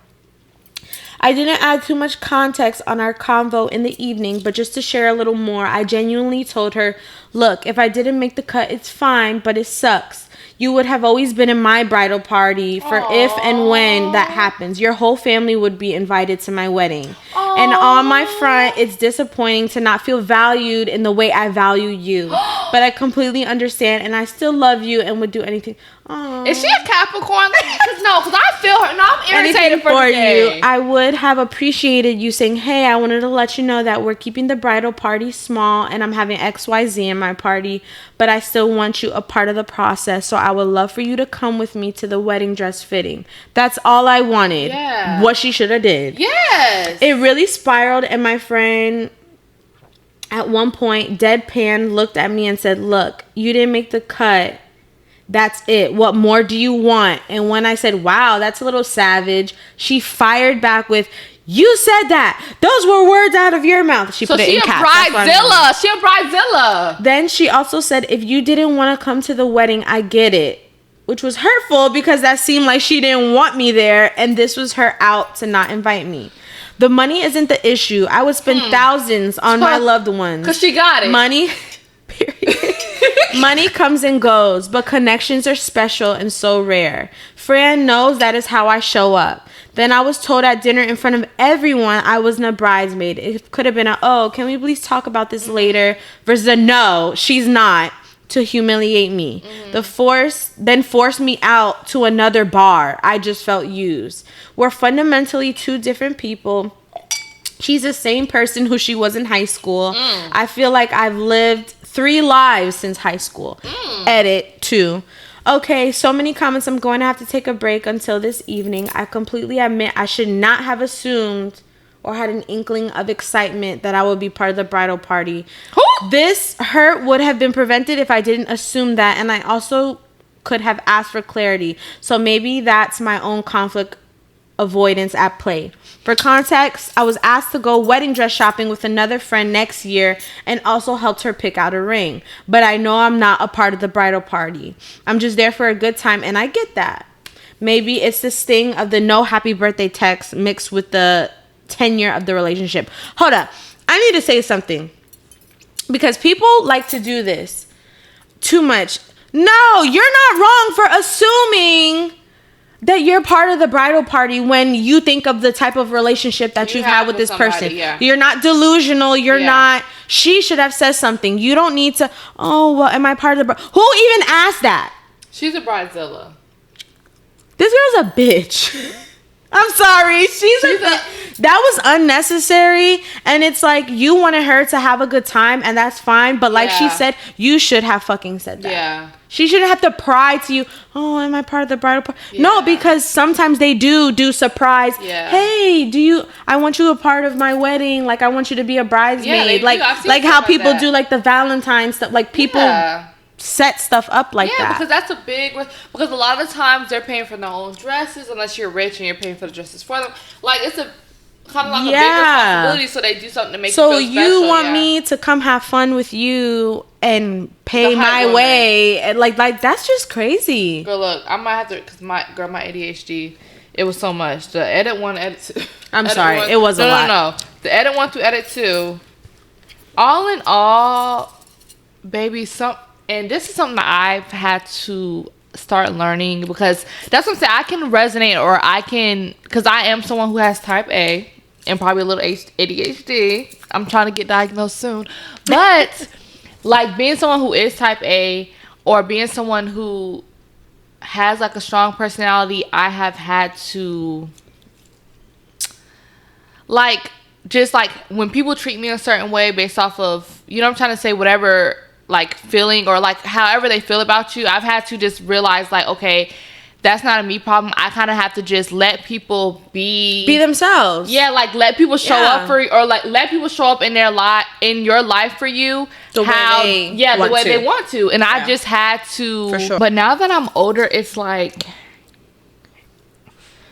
I didn't add too much context on our convo in the evening, but just to share a little more, I genuinely told her, look, if I didn't make the cut, it's fine, but it sucks. You would have always been in my bridal party for if and when that happens. Your whole family would be invited to my wedding. Aww. And on my front, it's disappointing to not feel valued in the way I value you. But I completely understand, and I still love you and would do anything. Aww. Is she a Capricorn? Because I feel her. No, I'm irritated Anything for you. I would have appreciated you saying, hey, I wanted to let you know that we're keeping the bridal party small and I'm having XYZ in my party, but I still want you a part of the process, so I would love for you to come with me to the wedding dress fitting. That's all I wanted. Yeah. What she should have did. Yes. It really spiraled, and my friend at one point deadpan looked at me and said, look, you didn't make the cut. That's it. What more do you want? And when I said, wow, that's a little savage, she fired back with, you said that. Those were words out of your mouth. She put it in caps. Bridezilla. She a bridezilla. Then she also said, if you didn't want to come to the wedding, I get it. Which was hurtful because that seemed like she didn't want me there, and this was her out to not invite me. The money isn't the issue. I would spend thousands on my loved ones. Because she got it. Money, period. Money comes and goes, but connections are special and so rare. Fran knows that is how I show up. Then I was told at dinner in front of everyone I wasn't a bridesmaid. It could have been a, oh, can we please talk about this later? Versus a, no, she's not, to humiliate me. Then forced me out to another bar. I just felt used. We're fundamentally 2 different people. She's the same person who she was in high school. I feel like I've lived 3 lives since high school. Edit 2. Okay, so many comments. I'm going to have to take a break until this evening. I completely admit I should not have assumed or had an inkling of excitement that I would be part of the bridal party. This hurt would have been prevented if I didn't assume that, and I also could have asked for clarity. So maybe that's my own conflict avoidance at play. For context, I was asked to go wedding dress shopping with another friend next year and also helped her pick out a ring. But I know I'm not a part of the bridal party. I'm just there for a good time, and I get that. Maybe it's the sting of the no happy birthday text mixed with the tenure of the relationship. Hold up. I need to say something. Because people like to do this too much. No, you're not wrong for assuming that you're part of the bridal party when you think of the type of relationship that you've had with this person. Yeah. You're not delusional. You're not. She should have said something. You don't need to, oh, well, am I part of the who even asked that? She's a bridezilla. This girl's a bitch. I'm sorry. That was unnecessary. And it's like, you wanted her to have a good time, and that's fine. But like she said, you should have fucking said that. Yeah. She shouldn't have to pry to you. Oh, am I part of the bridal party? Yeah. No, because sometimes they do surprise. Yeah. Hey, I want you a part of my wedding. Like, I want you to be a bridesmaid. Yeah, like how people do like the Valentine's stuff. Like people set stuff up like that. Yeah, because that's because a lot of times they're paying for their own dresses unless you're rich and you're paying for the dresses for them. Like, it's a kind of like a big responsibility, so they do something to make you feel special. So you want me to come have fun with you and pay my way, and like that's just crazy. Girl, look, I might have to, because my ADHD, it was so much. The edit 1, edit 2. I'm sorry, it was a lot. No. The edit 1 to edit 2. All in all, baby, and this is something that I've had to start learning, because that's what I'm saying. I can resonate, or I can, because I am someone who has type A and probably a little ADHD. I'm trying to get diagnosed soon. But like, being someone who is type A, or being someone who has like a strong personality, I have had to, like, just like when people treat me a certain way based off of, you know what I'm trying to say, whatever like feeling, or like however they feel about you, I've had to just realize, like, okay, that's not a me problem. I kind of have to just let people be themselves. Yeah, like let people show up for you, or like let people show up in your life for you the way they want to. And I just had to. For sure. But now that I'm older, it's like,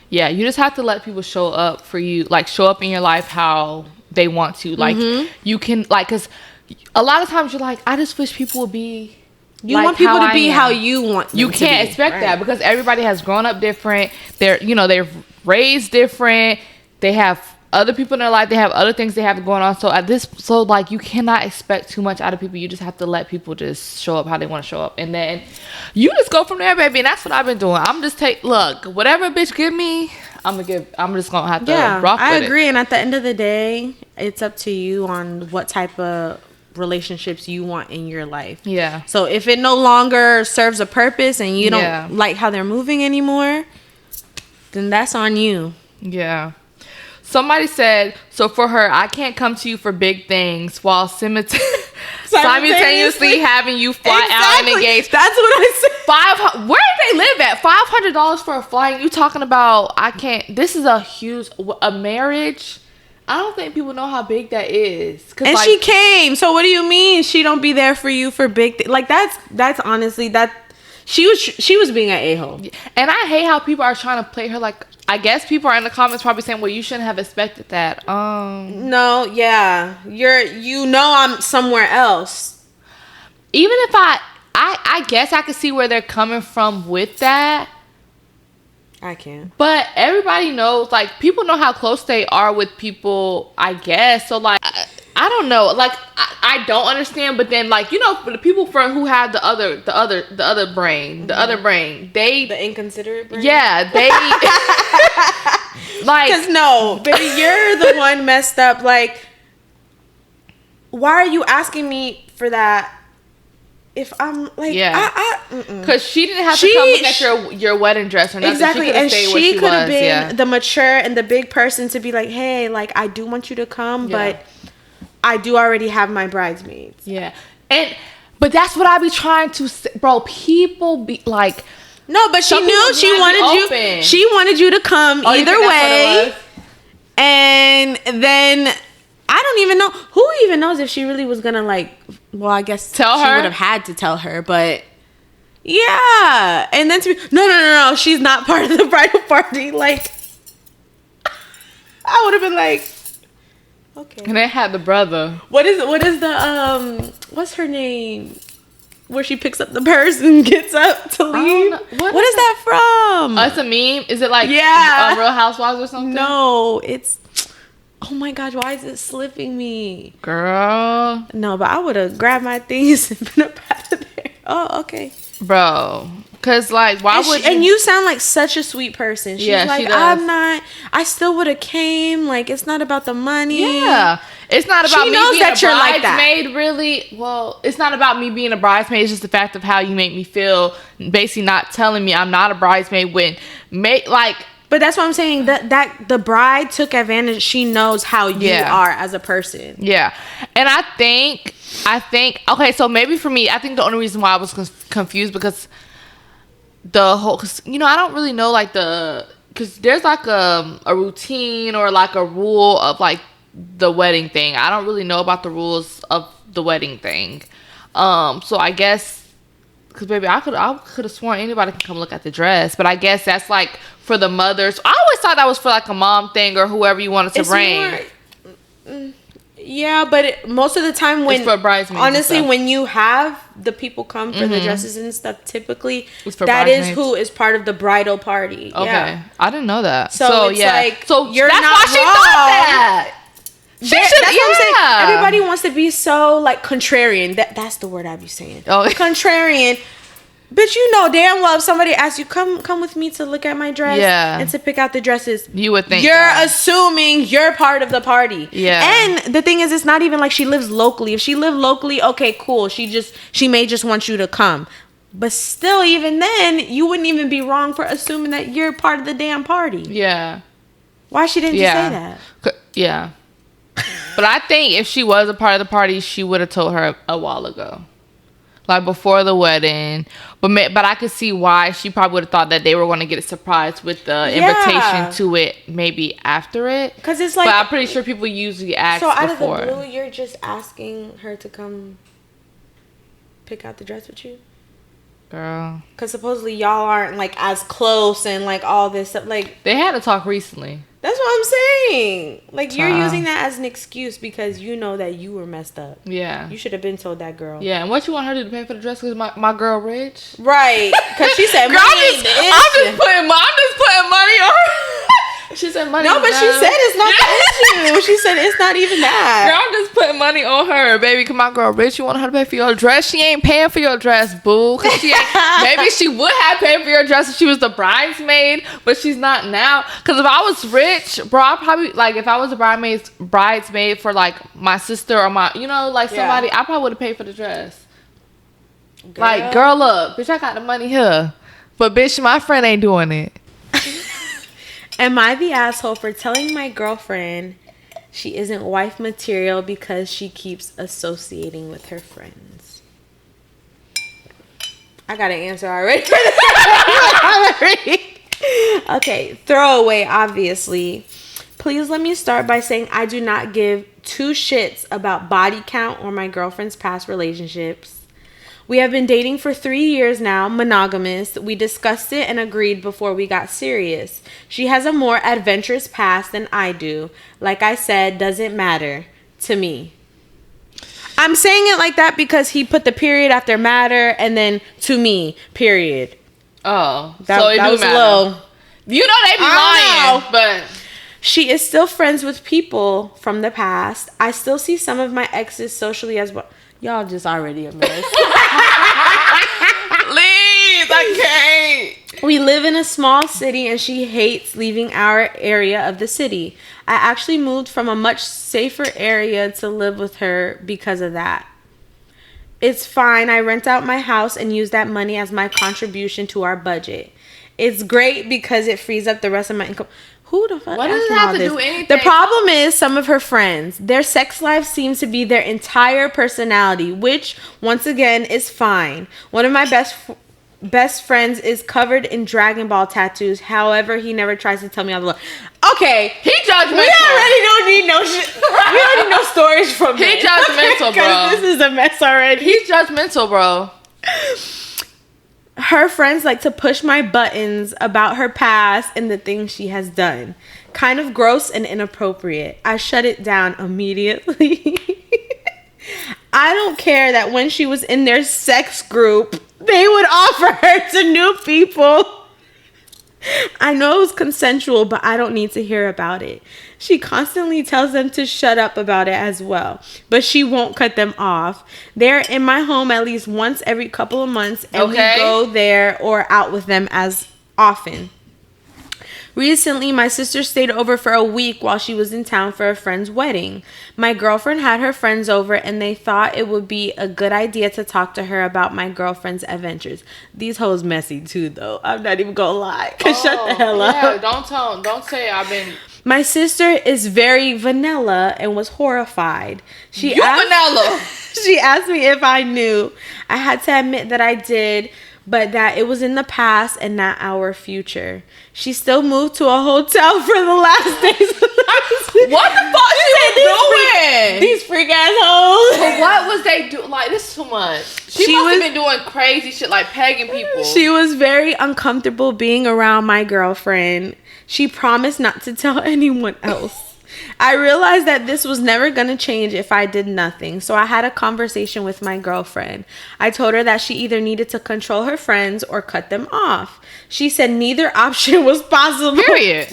yeah, you just have to let people show up for you, like show up in your life how they want to. Like you can, like, because a lot of times you're like, I just wish people would be You like want people how to be I am. how you want them You to can't be, expect right. that because everybody has grown up different. They're raised different. They have other people in their life. They have other things they have going on. So like you cannot expect too much out of people. You just have to let people just show up how they want to show up, and then you just go from there, baby. And that's what I've been doing. I'm just look, whatever a bitch give me, I'm just gonna have to rock with I it. agree. And at the end of the day, it's up to you on what type of relationships you want in your life. Yeah. So if it no longer serves a purpose and you don't Yeah. like how they're moving anymore, then that's on you. Yeah. Somebody said, so for her, I can't come to you for big things while simultaneously having you fly out and engage. That's what I said. Where do they live at? $500 for a flight? You talking about? I can't. This is a marriage. I don't think people know how big that is. And like, she came. So what do you mean she don't be there for you for big like that's honestly that she was being an a-hole. And I hate how people are trying to play her like. I guess people are in the comments probably saying, well, you shouldn't have expected that. No, yeah. I'm somewhere else. Even if I guess I could see where they're coming from with that. I can. But everybody knows, like, people know how close they are with people, I guess. So, like, I don't know. Like, I don't understand. But then, like, for the people who have the other brain, the inconsiderate brain? Yeah, they... like... Because, no, baby, you're the one messed up. Like, why are you asking me for that? If I'm like, yeah, because she didn't have to come look at your wedding dress or nothing. Exactly, she could have been the mature and the big person to be like, hey, like I do want you to come, but I do already have my bridesmaids. Yeah, but that's what I be trying to say, bro. People be like, no, but she knew she wanted you. She wanted you to come either way, and then. I don't even know who even knows if she really was gonna like. Well, I guess tell her. She would have had to tell her, but yeah. And then to be no, she's not part of the bridal party. Like, I would have been like, okay. And they had the brother. What is the what's her name? Where she picks up the purse and gets up to leave. What is that from? It's a meme. Is it like Real Housewives or something? No, it's. Oh my gosh, why is it slipping me? Girl. No, but I would have grabbed my things and been up out of there. Oh, okay. Bro. Because, like, why would you... And you sound like such a sweet person. She's like, she does. I still would have came. Like, it's not about the money. Yeah. It's not about me being that a you're like bridesmaid, that. Really. Well, it's not about me being a bridesmaid. It's just the fact of how you make me feel. Basically not telling me I'm not a bridesmaid when... But that's what I'm saying. That the bride took advantage. She knows how you are as a person. Yeah. And I think, okay, so maybe for me, I think the only reason why I was confused because the whole, cause, I don't really know like because there's like a routine or like a rule of like the wedding thing. I don't really know about the rules of the wedding thing. So I guess, because baby, I could have sworn anybody can come look at the dress, but I guess that's like for the mothers. I always thought that was for like a mom thing or whoever you wanted to bring. Yeah, but most of the time when it's for bridesmaids, honestly, when you have the people come for the dresses and stuff, typically that is who is part of the bridal party. Okay, yeah. I didn't know that. So it's like, so you're that's not why she wrong. thought that. That's what I'm saying. Everybody wants to be so like contrarian. That's the word I be saying. Oh, contrarian. But you know damn well if somebody asks you, come with me to look at my dress and to pick out the dresses, you would think you're assuming you're part of the party. Yeah. And the thing is, it's not even like she lives locally. If she lived locally, okay, cool. She may just want you to come. But still, even then, you wouldn't even be wrong for assuming that you're part of the damn party. Yeah. Why she didn't just say that? Yeah. But I think if she was a part of the party, she would have told her a while ago. Like before the wedding. But I could see why she probably would have thought that they were going to get a surprise with the invitation to it maybe after it. Because it's like... But I'm pretty sure people usually ask before. So out of the blue, you're just asking her to come pick out the dress with you? Girl. Because supposedly y'all aren't, like, as close and, like, all this stuff. Like, they had to talk recently. That's what I'm saying. Like, you're using that as an excuse because you know that you were messed up. Yeah. You should have been told that girl. Yeah, and what you want her to do, pay for the dress because my girl rich? Right. Because she said, girl, I'm just putting money on her. She said money. No, but she said it's not the issue. She said it's not even that. Girl, I'm just putting money on her, baby. Cause my girl rich. You want her to pay for your dress? She ain't paying for your dress, boo. Cause she ain't. Maybe she would have paid for your dress if she was the bridesmaid, but she's not now. Cause if I was rich, bro, I probably like if I was a bridesmaid for like my sister or my, you know, like somebody, I probably would have paid for the dress. Girl. Like, girl, look, bitch, I got the money here, but bitch, my friend ain't doing it. Am I the asshole for telling my girlfriend she isn't wife material because she keeps associating with her friends? I got an answer already. Okay, throwaway, obviously. Please let me start by saying I do not give two shits about body count or my girlfriend's past relationships. We have been dating for 3 years now, monogamous. We discussed it and agreed before we got serious. She has a more adventurous past than I do. Like I said, doesn't matter to me. I'm saying it like that because he put the period after matter and then to me, period. Oh, that was matter. Low. You know they be lying, but... She is still friends with people from the past. I still see some of my exes socially as well. Y'all just already a mess. Please, I can't. We live in a small city and she hates leaving our area of the city. I actually moved from a much safer area to live with her because of that. It's fine. I rent out my house and use that money as my contribution to our budget. It's great because it frees up the rest of my income. Who the fuck? What does it have to do anything? The problem is some of her friends. Their sex life seems to be their entire personality, which, once again, is fine. One of my best friends is covered in Dragon Ball tattoos. However, he never tries to tell me all the love. Okay. He judgmental. We already don't need no shit. We already know stories from him. He judgmental, bro. This is a mess already. He's judgmental, bro. Her friends like to push my buttons about her past and the things she has done. Kind of gross and inappropriate. I shut it down immediately. I don't care that when she was in their sex group, they would offer her to new people. I know it was consensual, but I don't need to hear about it. She constantly tells them to shut up about it as well, but she won't cut them off. They're in my home at least once every couple of months, and we go there or out with them as often. Recently, my sister stayed over for a week while she was in town for a friend's wedding. My girlfriend had her friends over and they thought it would be a good idea to talk to her about my girlfriend's adventures. These hoes messy too, though. I'm not even gonna lie. Shut the hell up. Yeah, don't say I've been... My sister is very vanilla and was horrified. Vanilla? She asked me if I knew. I had to admit that I did, but that it was in the past and not our future. She still moved to a hotel for the last days. What the fuck she was doing? These freak assholes. But what was they doing? Like, this is too much. She must have been doing crazy shit, like pegging people. She was very uncomfortable being around my girlfriend. She promised not to tell anyone else. I realized that this was never going to change if I did nothing, so I had a conversation with my girlfriend. I told her that she either needed to control her friends or cut them off. She said neither option was possible. Period.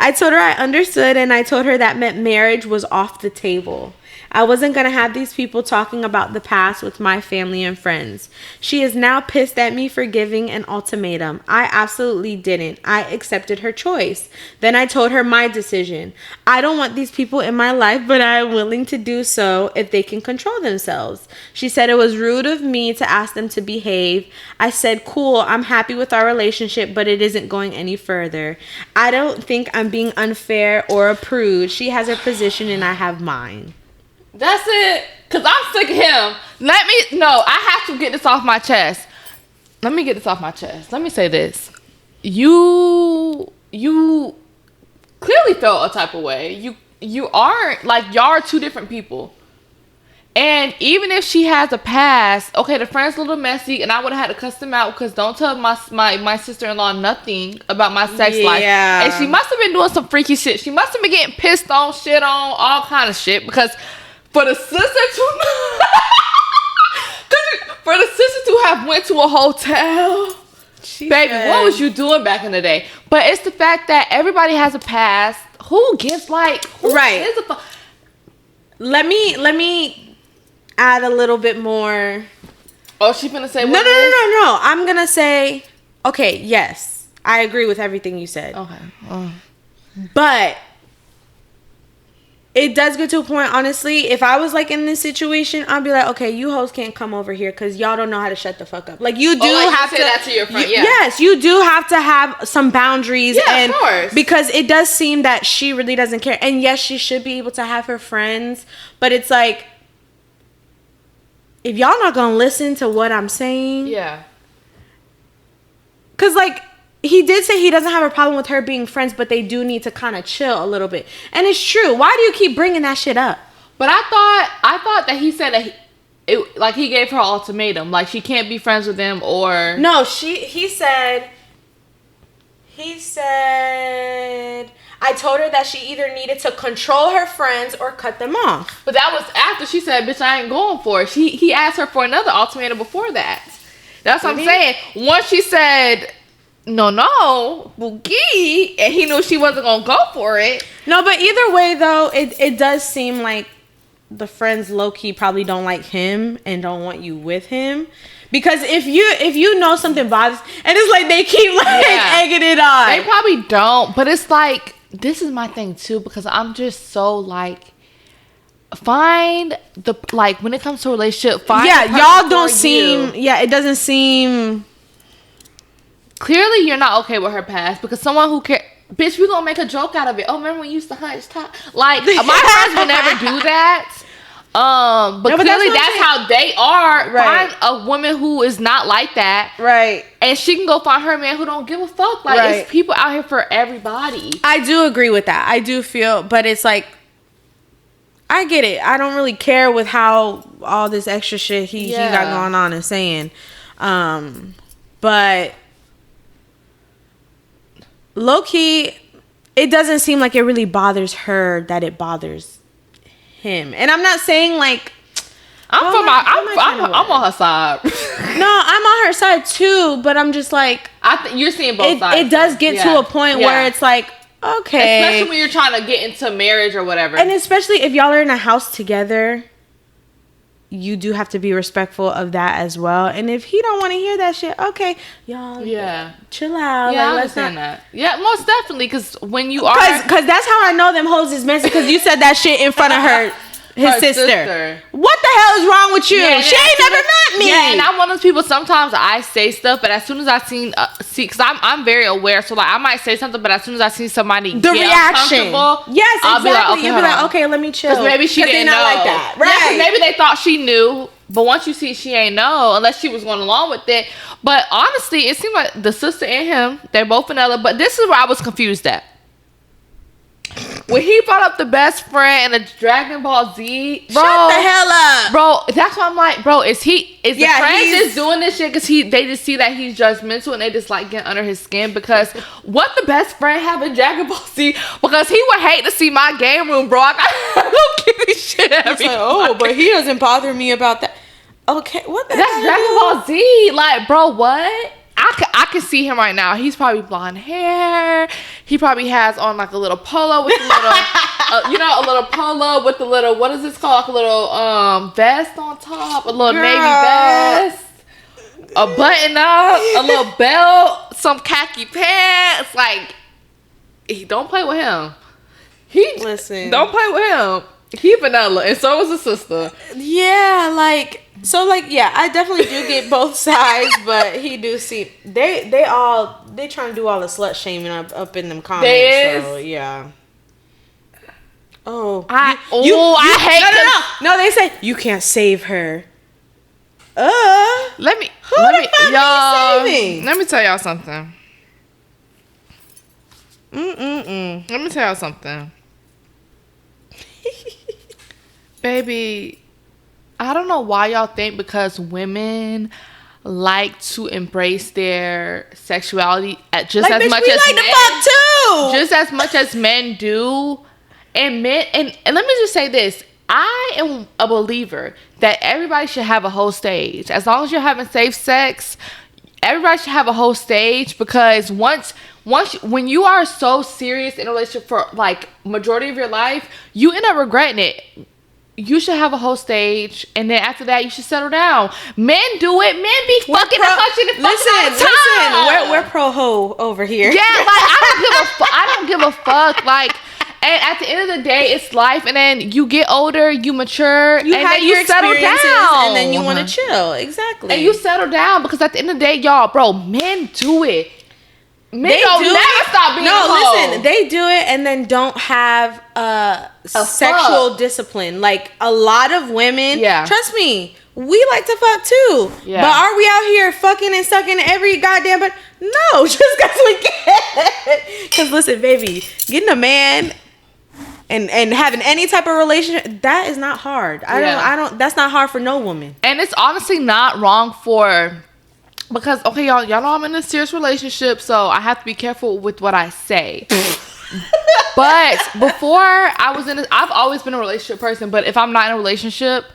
I told her I understood, and I told her that meant marriage was off the table. I wasn't going to have these people talking about the past with my family and friends. She is now pissed at me for giving an ultimatum. I absolutely didn't. I accepted her choice. Then I told her my decision. I don't want these people in my life, but I am willing to do so if they can control themselves. She said it was rude of me to ask them to behave. I said, cool, I'm happy with our relationship, but it isn't going any further. I don't think I'm being unfair or a prude. She has her position and I have mine. That's it. Because I'm sick of him. I have to get this off my chest. Let me get this off my chest. Let me say this. You clearly felt a type of way. You aren't, like, y'all are two different people. And even if she has a past, okay, the friend's a little messy, and I would have had to cuss them out because don't tell my sister-in-law nothing about my sex life. And she must have been doing some freaky shit. She must have been getting pissed on, shit on, all kind of shit. Because for the sister to have went to a hotel, baby, what was you doing back in the day? But it's the fact that everybody has a past. Who gives right? Let me add a little bit more. Oh, she gonna say no. I'm gonna say, okay, yes, I agree with everything you said. Okay, but it does get to a point, honestly, if I was like in this situation, I'd be like, okay, you hoes can't come over here because y'all don't know how to shut the fuck up. Like, you do have to say that to your friend. Yes, you do have to have some boundaries. Yeah, and of course. Because it does seem that she really doesn't care. And yes, she should be able to have her friends, but it's like, if y'all not gonna listen to what I'm saying, yeah, because like, he did say he doesn't have a problem with her being friends, but they do need to kind of chill a little bit. And it's true. Why do you keep bringing that shit up? But I thought that he said that he gave her an ultimatum, like she can't be friends with him or no. He said I told her that she either needed to control her friends or cut them off. But that was after she said, "Bitch, I ain't going for it." He asked her for another ultimatum before that. That's what I'm saying. Once she said, no, Boogie, and he knew she wasn't gonna go for it. No, but either way though, it does seem like the friends low-key probably don't like him and don't want you with him. Because if you know something bothers, and it's like they keep egging it on. They probably don't, but it's like, this is my thing too, because I'm just so like, find the, like, when it comes to a relationship, find y'all don't seem it doesn't seem. Clearly, you're not okay with her past, because someone who cares, bitch, we gonna make a joke out of it. Oh, remember when you used to hunch top? Like, my friends would never do that. But clearly that's how they are. Right. Find a woman who is not like that. Right. And she can go find her man who don't give a fuck. Like, it's people out here for everybody. I do agree with that. I do feel, but it's like, I get it. I don't really care with how all this extra shit he got going on and saying. But low-key, it doesn't seem like it really bothers her that it bothers him. And I'm not saying like I'm on her side. No, I'm on her side too, but I'm just like, you're seeing both sides. It does get to a point where it's like, okay, especially when you're trying to get into marriage or whatever, and especially if y'all are in a house together, you do have to be respectful of that as well. And if he don't want to hear that shit, okay, y'all, chill out. Yeah, I understand that. Yeah, most definitely, because when you are, because that's how I know them hoes is messy. Because you said that shit in front of his sister. What the hell is wrong with you? Yeah, she ain't never met me. Yeah, and I'm one of those people. Sometimes I say stuff, but as soon as I see, because I'm very aware, so like I might say something, but as soon as I see somebody the reaction, yes, I'll be like, you'll be like, okay, let me chill. Because maybe she didn't know like that, right? Yeah, maybe they thought she knew, but once you see she ain't know, unless she was going along with it. But honestly, it seemed like the sister and him, they're both vanilla. But this is where I was confused at. When he brought up the best friend and a Dragon Ball Z, bro, shut the hell up, bro. That's why I'm like, bro, is the friend just doing this shit because they just see that he's judgmental and they just like get under his skin? Because what the best friend have in Dragon Ball Z? Because he would hate to see my game room, bro. I don't give a shit. Like, but he doesn't bother me about that. Okay, what the? That's Dragon Ball Z, like, bro. What? I can see him right now. He's probably blonde hair. He probably has on like a little polo with a little, a little polo with a little, what is this called? Like a little vest on top, a little navy vest, a button up, a little belt, some khaki pants. Like, don't play with him. Don't play with him. He vanilla, and so is his sister. Yeah, like. So like, yeah, I definitely do get both sides, but he do see they trying to do all the slut shaming up in them comments. So yeah. I hate no, they say you can't save her. Let me tell y'all something. Let me tell y'all something. Baby, I don't know why y'all think because women like to embrace their sexuality just like, as bitch, much we as like men, to fuck too. just as much as men do. And men, and let me just say this. I am a believer that everybody should have a whole stage. As long as you're having safe sex, everybody should have a whole stage, because when you are so serious in a relationship for like majority of your life, you end up regretting it. You should have a whole stage, and then after that, you should settle down. Men do it. Men be fucking and touching and fucking all the time. Listen, we're pro ho over here. Yeah, like I don't give a fuck. Like, and at the end of the day, it's life. And then you get older, you mature, and then you settle down, and then you want to chill. Exactly. And you settle down, because at the end of the day, y'all, bro, men do it. Men don't never stop being a hoe. Listen, they do it and then don't have sexual discipline. Like a lot of women, trust me, we like to fuck too. Yeah. But are we out here fucking and sucking every goddamn? But no, just because we can. Because listen, baby, getting a man and having any type of relationship, that is not hard. I don't. That's not hard for no woman. And it's honestly not wrong for. Because, okay, y'all know I'm in a serious relationship, so I have to be careful with what I say. But before I was I've always been a relationship person, but if I'm not in a relationship,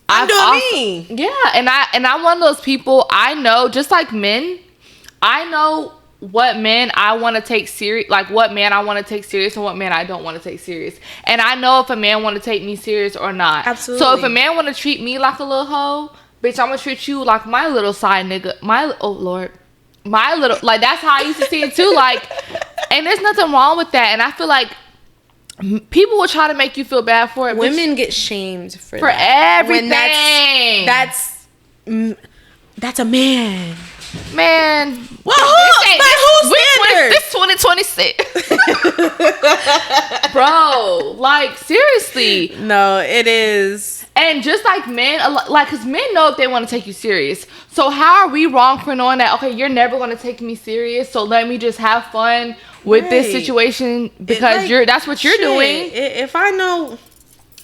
I'm doing me. Yeah, and I'm one of those people, I know, just like men, I know what men I want to take serious, like what man I want to take serious and what man I don't want to take serious. And I know if a man want to take me serious or not. Absolutely. So if a man want to treat me like a little hoe, bitch, I'm gonna treat you like my little side nigga. My little, like, that's how I used to see it too. Like, and there's nothing wrong with that. And I feel like people will try to make you feel bad for it. Women get shamed for everything. When that's a man. Man. Well, who's standard? This 2026. Bro, like, seriously. No, it is. And just like men, like, because men know if they want to take you serious. So how are we wrong for knowing that, okay, you're never going to take me serious, so let me just have fun with this situation, because that's what you're doing. If I know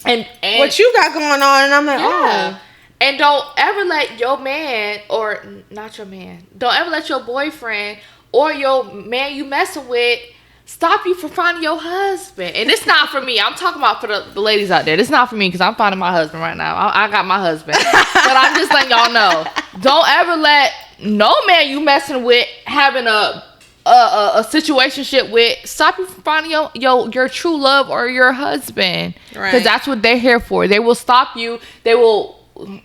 and what you got going on, and I'm like, oh. And don't ever let your man, or not your man, don't ever let your boyfriend or your man you messing with stop you from finding your husband. And it's not for me. I'm talking about for the ladies out there. It's not for me, because I'm finding my husband right now. I got my husband. But I'm just letting y'all know. Don't ever let no man you messing with, having a situationship with, stop you from finding your true love or your husband. Right. Because that's what they're here for. They will stop you. They will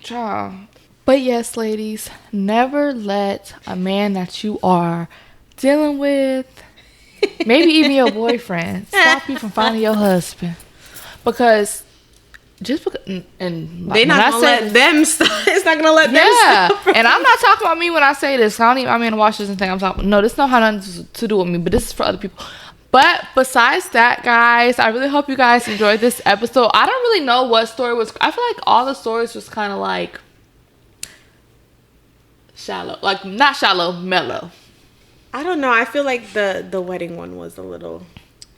try. But yes, ladies, never let a man that you are dealing with, maybe even your boyfriend, stop you from finding your husband. Because just because, and they're not gonna let them stop. It's not gonna let them stop. And I'm not talking about me when I say this. I'm in Washington thing. I'm talking. No, this don't have nothing to do with me. But this is for other people. But besides that, guys, I really hope you guys enjoyed this episode. I don't really know what story was. I feel like all the stories was kind of like shallow, like not shallow, mellow. I don't know. I feel like the wedding one was a little.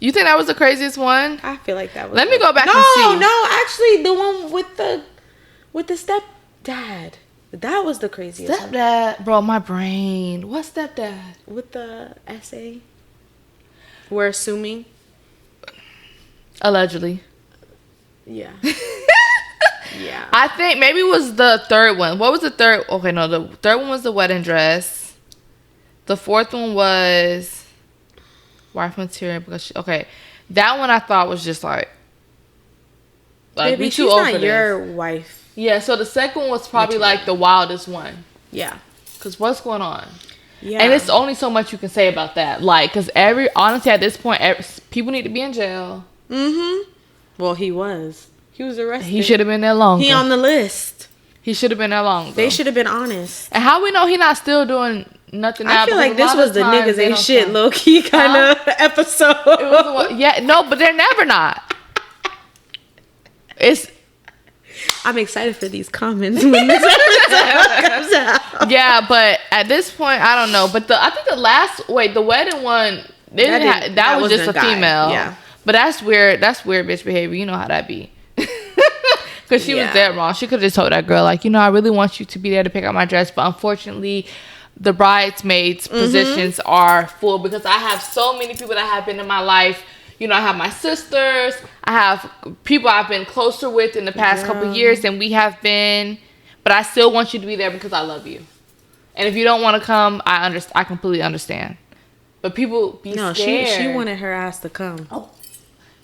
You think that was the craziest one? I feel like that was. Let me go back and see. No, actually, the one with the stepdad. That was the craziest. Stepdad, bro, my brain. What stepdad? With the essay. We're assuming. Allegedly. Yeah. Yeah. I think maybe it was the third one. What was the third? Okay, no, the third one was the wedding dress. The fourth one was wife material, because that one I thought was just like baby, we too she's old not for your this. wife. Yeah, so the second one was probably like the wildest one. Yeah, because what's going on? Yeah, and it's only so much you can say about that. Like, because honestly at this point, people need to be in jail. Mm-hmm. Well, he was arrested. He should have been there longer. He on the list. He should have been there longer. They should have been honest. And how we know he not still doing nothing now? I feel like this was the niggas ain't shit low key kind of episode. It was no, but they're never not. I'm excited for these comments when this episode comes out. Yeah, but at this point, I don't know. But I think the wedding one, that was just a female. Yeah. But that's weird. That's weird bitch behavior. You know how that be. Because she was dead wrong. She could have just told that girl, like, I really want you to be there to pick out my dress, but unfortunately the bridesmaids positions are full, because I have so many people that have been in my life. I have my sisters, I have people I've been closer with in the past couple years than we have been, but I still want you to be there because I love you. And if you don't want to come, I completely understand. But people be scared. She wanted her ass to come. Oh.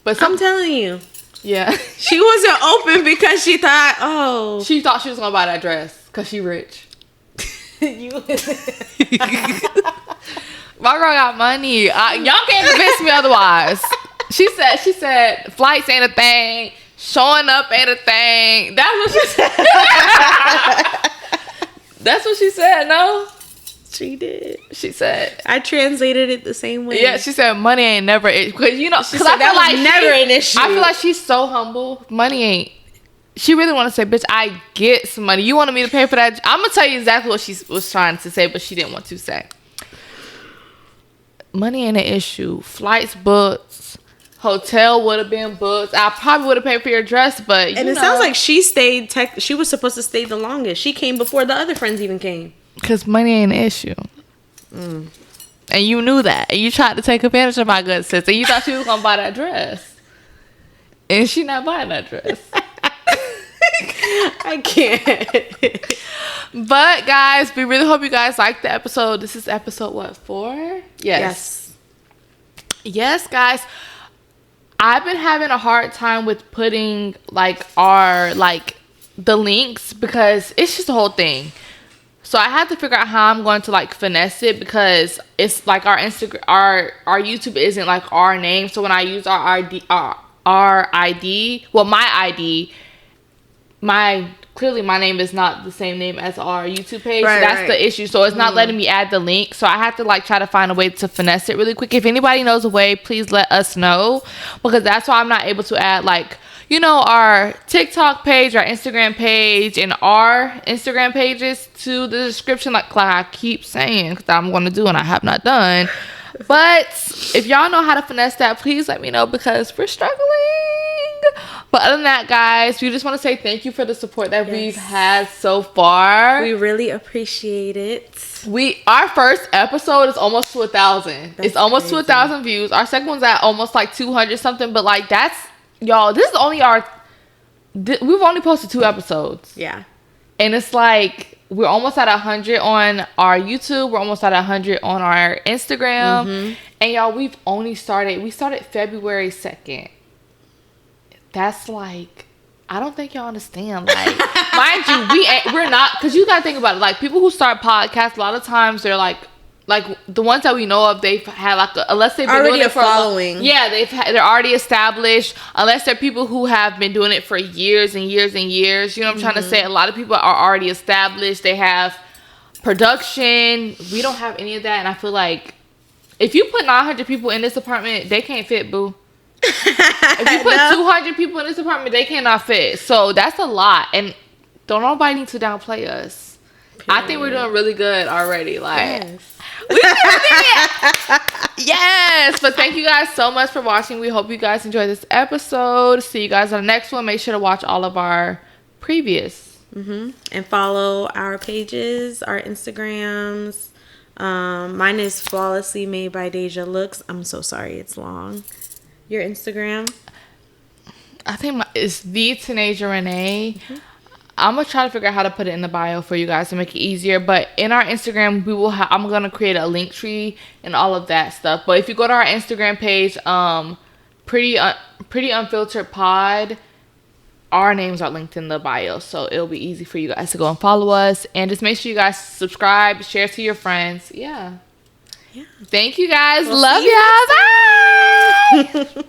But I'm telling you. Yeah. She wasn't open because she thought, she thought she was going to buy that dress because she rich. My girl got money. Y'all can't convince me otherwise. She said flights ain't a thing. Showing up ain't a thing. That's what she said. That's what she said, no? She did. She said. I translated it the same way. Yeah, she said money ain't never, because she said that was never an issue. I feel like she's so humble. Money ain't. She really want to say, bitch, I get some money. You wanted me to pay for that? I'm going to tell you exactly what she was trying to say, but she didn't want to say. Money ain't an issue. Flights booked. Hotel would have been booked. I probably would have paid for your dress, but it sounds like she stayed. She was supposed to stay the longest. She came before the other friends even came. Because money ain't an issue. And you knew that. And you tried to take advantage of my good sister. You thought she was going to buy that dress. And she not buying that dress. I can't. But guys, we really hope you guys liked the episode. This is episode what, 4? Yes, guys. I've been having a hard time with putting the links, because it's just the whole thing. So I have to figure out how I'm going to finesse it, because it's like our Instagram, our YouTube isn't like our name. So when I use our ID, well, my ID, clearly my name is not the same name as our YouTube page. Right, so that's the issue. So it's not letting me add the link. So I have to try to find a way to finesse it really quick. If anybody knows a way, please let us know, because that's why I'm not able to add our TikTok page, our Instagram page, and our Instagram pages to the description, like I keep saying, because I'm going to do and I have not done. But if y'all know how to finesse that, please let me know, because we're struggling. But other than that, guys, we just want to say thank you for the support that we've had so far. We really appreciate it. Our first episode is almost to 1,000. It's almost crazy. To 1,000 views. Our second one's at almost 200 something. But that's, y'all, this is only we've only posted 2 episodes. Yeah. And it's we're almost at 100 on our YouTube. We're almost at 100 on our Instagram. And y'all, we started February 2nd. That's I don't think y'all understand. Mind you, we're not, because you gotta think about it. People who start podcasts, a lot of times they're the ones that we know of, they've had unless they've been already doing it for following. They're already established. Unless they're people who have been doing it for years and years and years. You know what I'm trying to say? A lot of people are already established. They have production. We don't have any of that, and I feel if you put 900 people in this apartment, they can't fit, boo. If you put 200 people in this apartment, they cannot fit. So that's a lot, and don't nobody need to downplay us. Period. I think we're doing really good already. Yes. Yes. But thank you guys so much for watching. We hope you guys enjoyed this episode. See you guys on the next one. Make sure to watch all of our previous. And follow our pages, our Instagrams. Mine is Flawlessly Made by Dejah Looks. I'm so sorry, it's long. Your Instagram? I think it's the Tanasia Renee. I'm gonna try to figure out how to put it in the bio for you guys to make it easier. But in our Instagram, I'm gonna create a link tree and all of that stuff. But if you go to our Instagram page, Pretty Unfiltered Pod, our names are linked in the bio, so it'll be easy for you guys to go and follow us. And just make sure you guys subscribe, share to your friends. Yeah. Thank you guys. Love y'all. Bye.